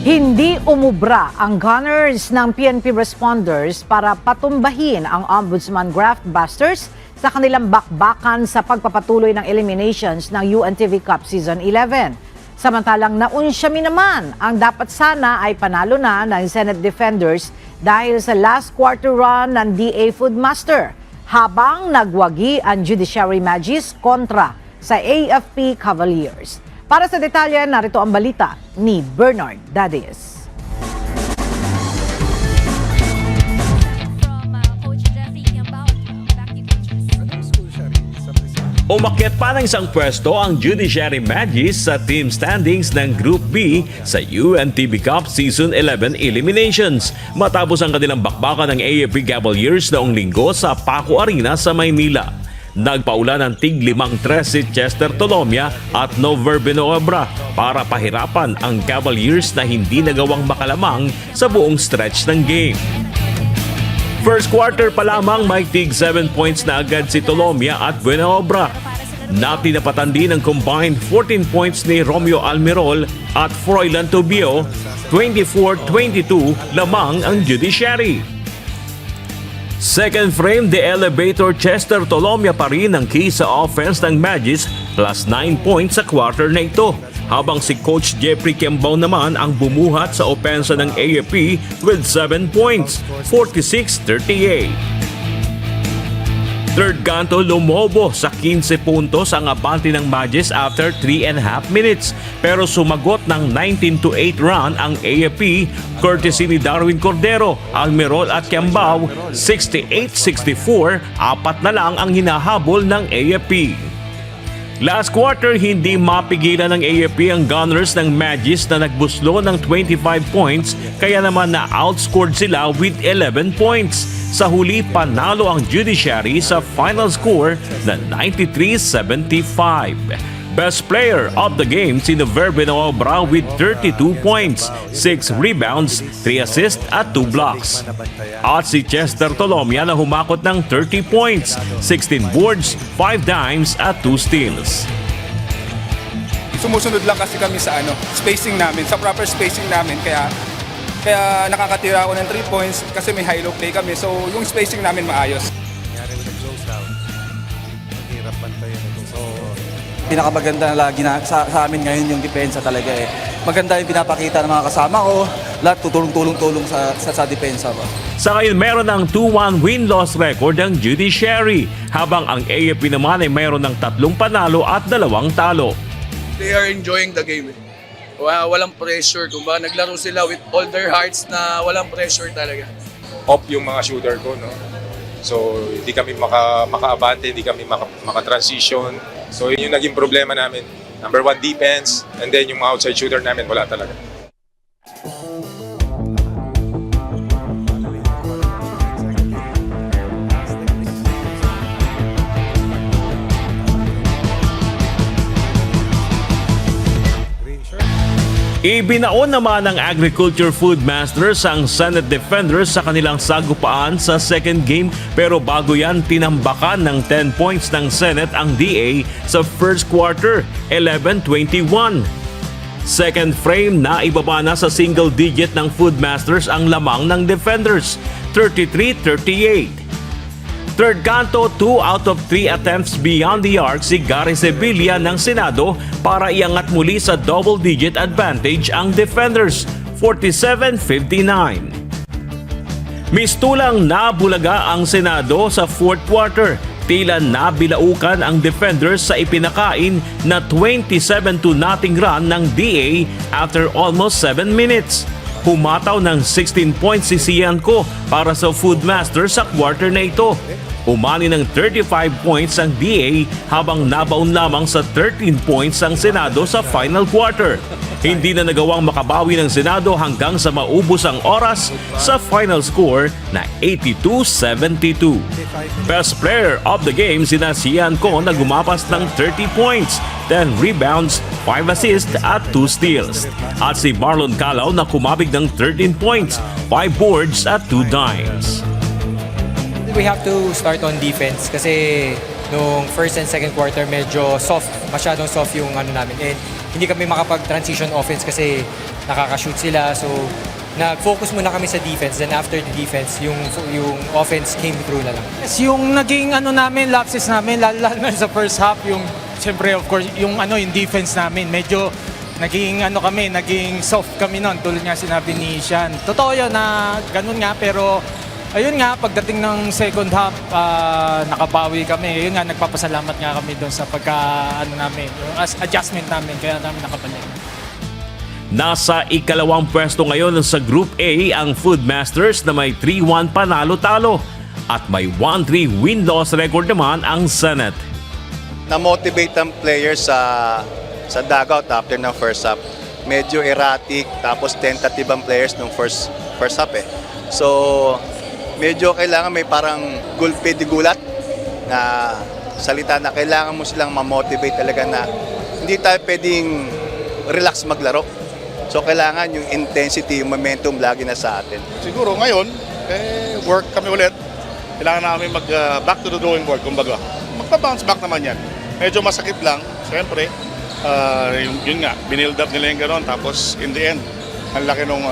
Hindi umubra ang gunners ng PNP responders para patumbahin ang Ombudsman Graft Busters sa kanilang bakbakan sa pagpapatuloy ng eliminations ng UNTV Cup Season 11. Samantalang naunsyami naman ang dapat sana ay panalo na ng Senate Defenders dahil sa last quarter run ng DA Foodmaster, habang nagwagi ang Judiciary Magis kontra sa AFP Cavaliers. Para sa detalye, narito ang balita ni Bernard Dadies. Umakyat pa ng isang pwesto ang Judiciary Magis sa team standings ng Group B sa UNTV Cup Season 11 Eliminations matapos ang kanilang bakbakan ng AFP Cavaliers noong linggo sa Paco Arena sa Maynila. Nagpaulan ng tig-5-3 si Chester Tolomia at Nover Binoebra para pahirapan ang Cavaliers na hindi nagawang makalamang sa buong stretch ng game. First quarter pa lamang may tig 7 points na agad si Tolomia at Buenaobra. Natinapatan din ng combined 14 points ni Romeo Almirol at Froilan Tobio. 24-22 lamang ang Judiciary. Second frame, the elevator Chester Tolomia pa rin ang key sa offense ng Magis plus 9 points sa quarter na ito. Habang si Coach Jeffrey Kembao naman ang bumuhat sa opensa ng AFP with 7 points, 46-38. Third kanto, lumobo sa 15 puntos ang abante ng Magis after 3.5 minutes. Pero sumagot ng 19-8 run ang AFP courtesy ni Darwin Cordero, Almirol at Kembao. 68-64, apat na lang ang hinahabol ng AFP. Last quarter, hindi mapigilan ng AFP ang Gunners ng Magis na nagbuslo ng 25 points kaya naman na-outscored sila with 11 points. Sa huli, panalo ang Judiciary sa final score na 93-75. Best player of the game si Nover Binoebra with 32 points, 6 rebounds, 3 assists at 2 blocks. At si Chester Tolomia na humakot ng 30 points, 16 boards, 5 dimes at 2 steals. Sumusunod lang kasi kami sa spacing namin, sa proper spacing namin, kaya nakakatira ako ng 3 points kasi may high-low play kami, so yung spacing namin maayos. Pinakamaganda na lagi sa amin ngayon yung depensa talaga eh. Maganda yung pinapakita ng mga kasama ko, lahat tutulong-tulong sa depensa ba. Sa ngayon, meron ng 2-1 win-loss record ang Judiciary, habang ang AFP naman ay meron ng 3 panalo at 2 talo. They are enjoying the game. Walang pressure. Kumbaga naglaro sila with all their hearts na walang pressure talaga. Off yung mga shooter ko, no? So, hindi kami maka-abante, hindi kami maka-transition. So, yun yung naging problema namin. Number 1, defense, and then yung outside shooter namin, wala talaga. Ibinaon naman ng Agriculture Food Masters ang Senate Defenders sa kanilang sagupaan sa second game, pero bago yan tinambakan ng 10 points ng Senate ang DA sa first quarter, 11-21. Second frame na ibaba na sa single digit ng Food Masters ang lamang ng Defenders, 33-38. Third kanto, 2 out of 3 attempts beyond the arc si Gary Sevilla ng Senado para iangat muli sa double-digit advantage ang Defenders, 47-59. Mistulang nabulaga ang Senado sa fourth quarter. Tila nabilaukan ang Defenders sa ipinakain na 27-0 run ng DA after almost 7 minutes. Humataw ng 16 points si Cianco para sa Food Masters sa quarter na ito. Umani ng 35 points ang DA habang nabaon lamang sa 13 points ang Senado sa final quarter. Hindi na nagawang makabawi ng Senado hanggang sa maubos ang oras sa final score na 82-72. Best player of the game sina Cianco na gumapas ng 30 points, 10 rebounds, 5 assists at 2 steals. At si Marlon Calao na kumabig ng 13 points, 5 boards at 2 dimes. We have to start on defense kasi nung first and second quarter medyo soft, masyadong soft yung namin. And hindi kami makapag-transition offense kasi nakaka-shoot sila. So nag-focus muna kami sa defense, then after the defense, yung offense came through na lang. Yes, yung naging namin, lapses namin, lalo na sa first half, yung siyempre of course, yung defense namin, medyo naging naging soft kami noon, tulad nga sinabi ni Sean. Totoo yun na ganun nga, pero ayun nga, pagdating ng second half, nakabawi kami. Ayun nga, nagpapasalamat nga kami doon sa namin, adjustment namin, kaya namin nakabalik. Nasa ikalawang pwesto ngayon sa Group A ang Food Masters na may 3-1 panalo-talo at may 1-3 win-loss record naman ang Senate. na-motivate ang players sa dugout after ng first half. Medyo erratic, tapos tentative ang players nung first half eh. So, medyo kailangan may parang gulpe di gulat na salita na kailangan mo silang ma-motivate talaga na hindi tayo pwedeng relax maglaro. So, kailangan yung intensity, yung momentum lagi na sa atin. Siguro ngayon, work kami ulit. Kailangan namin back to the drawing board, kumbaga. Magpa-bounce back naman yan. Medyo masakit lang, siyempre. Yun nga, binild up nila yung gano'n. Tapos, in the end, ang laki nung,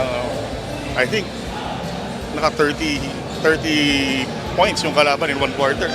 I think, naka 30 points yung kalaban in one quarter.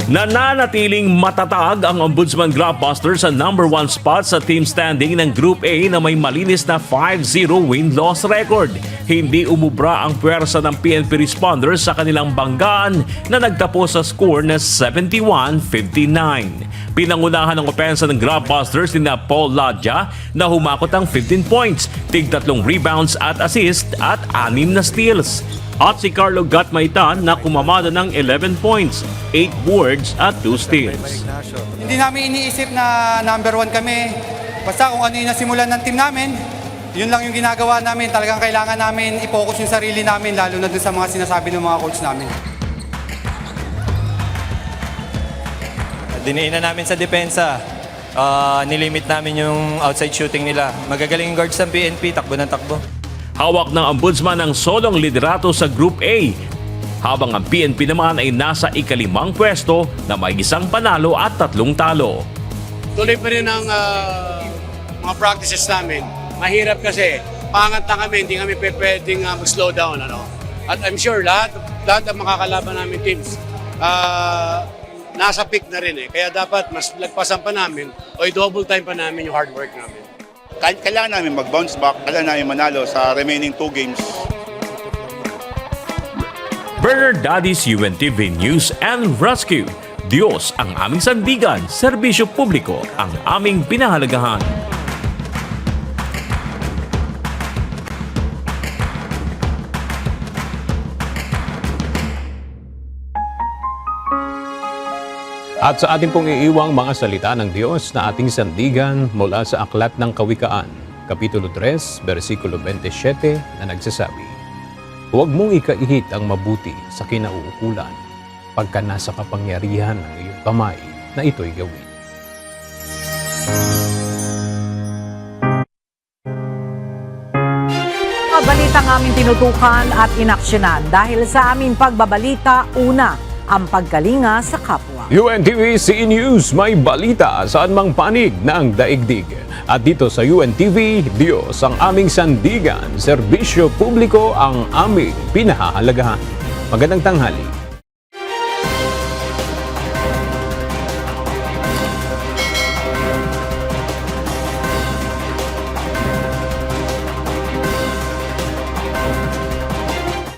Nananatiling matatag ang Ombudsman Grabbuster sa number 1 spot sa team standing ng Group A na may malinis na 5-0 win-loss record. Hindi umubra ang puwersa ng PNP responders sa kanilang banggaan na nagtapos sa score na 71-59. Pinangunahan ng opensa ng Grabbusters ni Paul Ladja na humakot ang 15 points, tig 3 rebounds at assist at 6 na steals. At si Carlo Gatmaitan na kumamada ng 11 points, 8 boards at 2 steals. Hindi namin iniisip na number 1 kami. Basta kung ano yung nasimulan ng team namin, yun lang yung ginagawa namin. Talagang kailangan namin i-focus yung sarili namin, lalo na dun sa mga sinasabi ng mga coach namin. Diniin na namin sa depensa. Nilimit namin yung outside shooting nila. Magagaling yung guards ng PNP, takbo ng takbo. Hawak ng Ombudsman ang solong liderato sa Group A, habang ang PNP naman ay nasa ika-5 pwesto na may 1 panalo at 3 talo. Tuloy pa rin ang mga practices namin. Mahirap kasi, pangat na kami, hindi kami pwedeng mag-slow down. At I'm sure lahat ng makakalaban namin teams, nasa peak na rin eh. Kaya dapat mas lagpasan pa namin o i-double time pa namin yung hard work namin. Kailangan namin mag-bounce back, kailangan namin manalo sa remaining 2 games. Bernard Daddy's UNTV News and Rescue. Diyos ang aming sandigan, serbisyo publiko ang aming pinahalagahan. At sa ating pong iiwang mga salita ng Diyos na ating sandigan mula sa Aklat ng Kawikaan, Kapitulo 3, versikulo 27 na nagsasabi, "Huwag mong ikaihit ang mabuti sa kinauukulan pagka nasa kapangyarihan ng iyong kamay na ito'y gawin." Balitang aming tinutukan at inaksyonan dahil sa aming pagbabalita, una, ang pagkalinga sa kapwa. UNTV CE News, may balita saan mang panig ng daigdig. At dito sa UNTV, Diyos ang aming sandigan, serbisyo publiko ang aming pinahahalagahan. Magandang tanghali.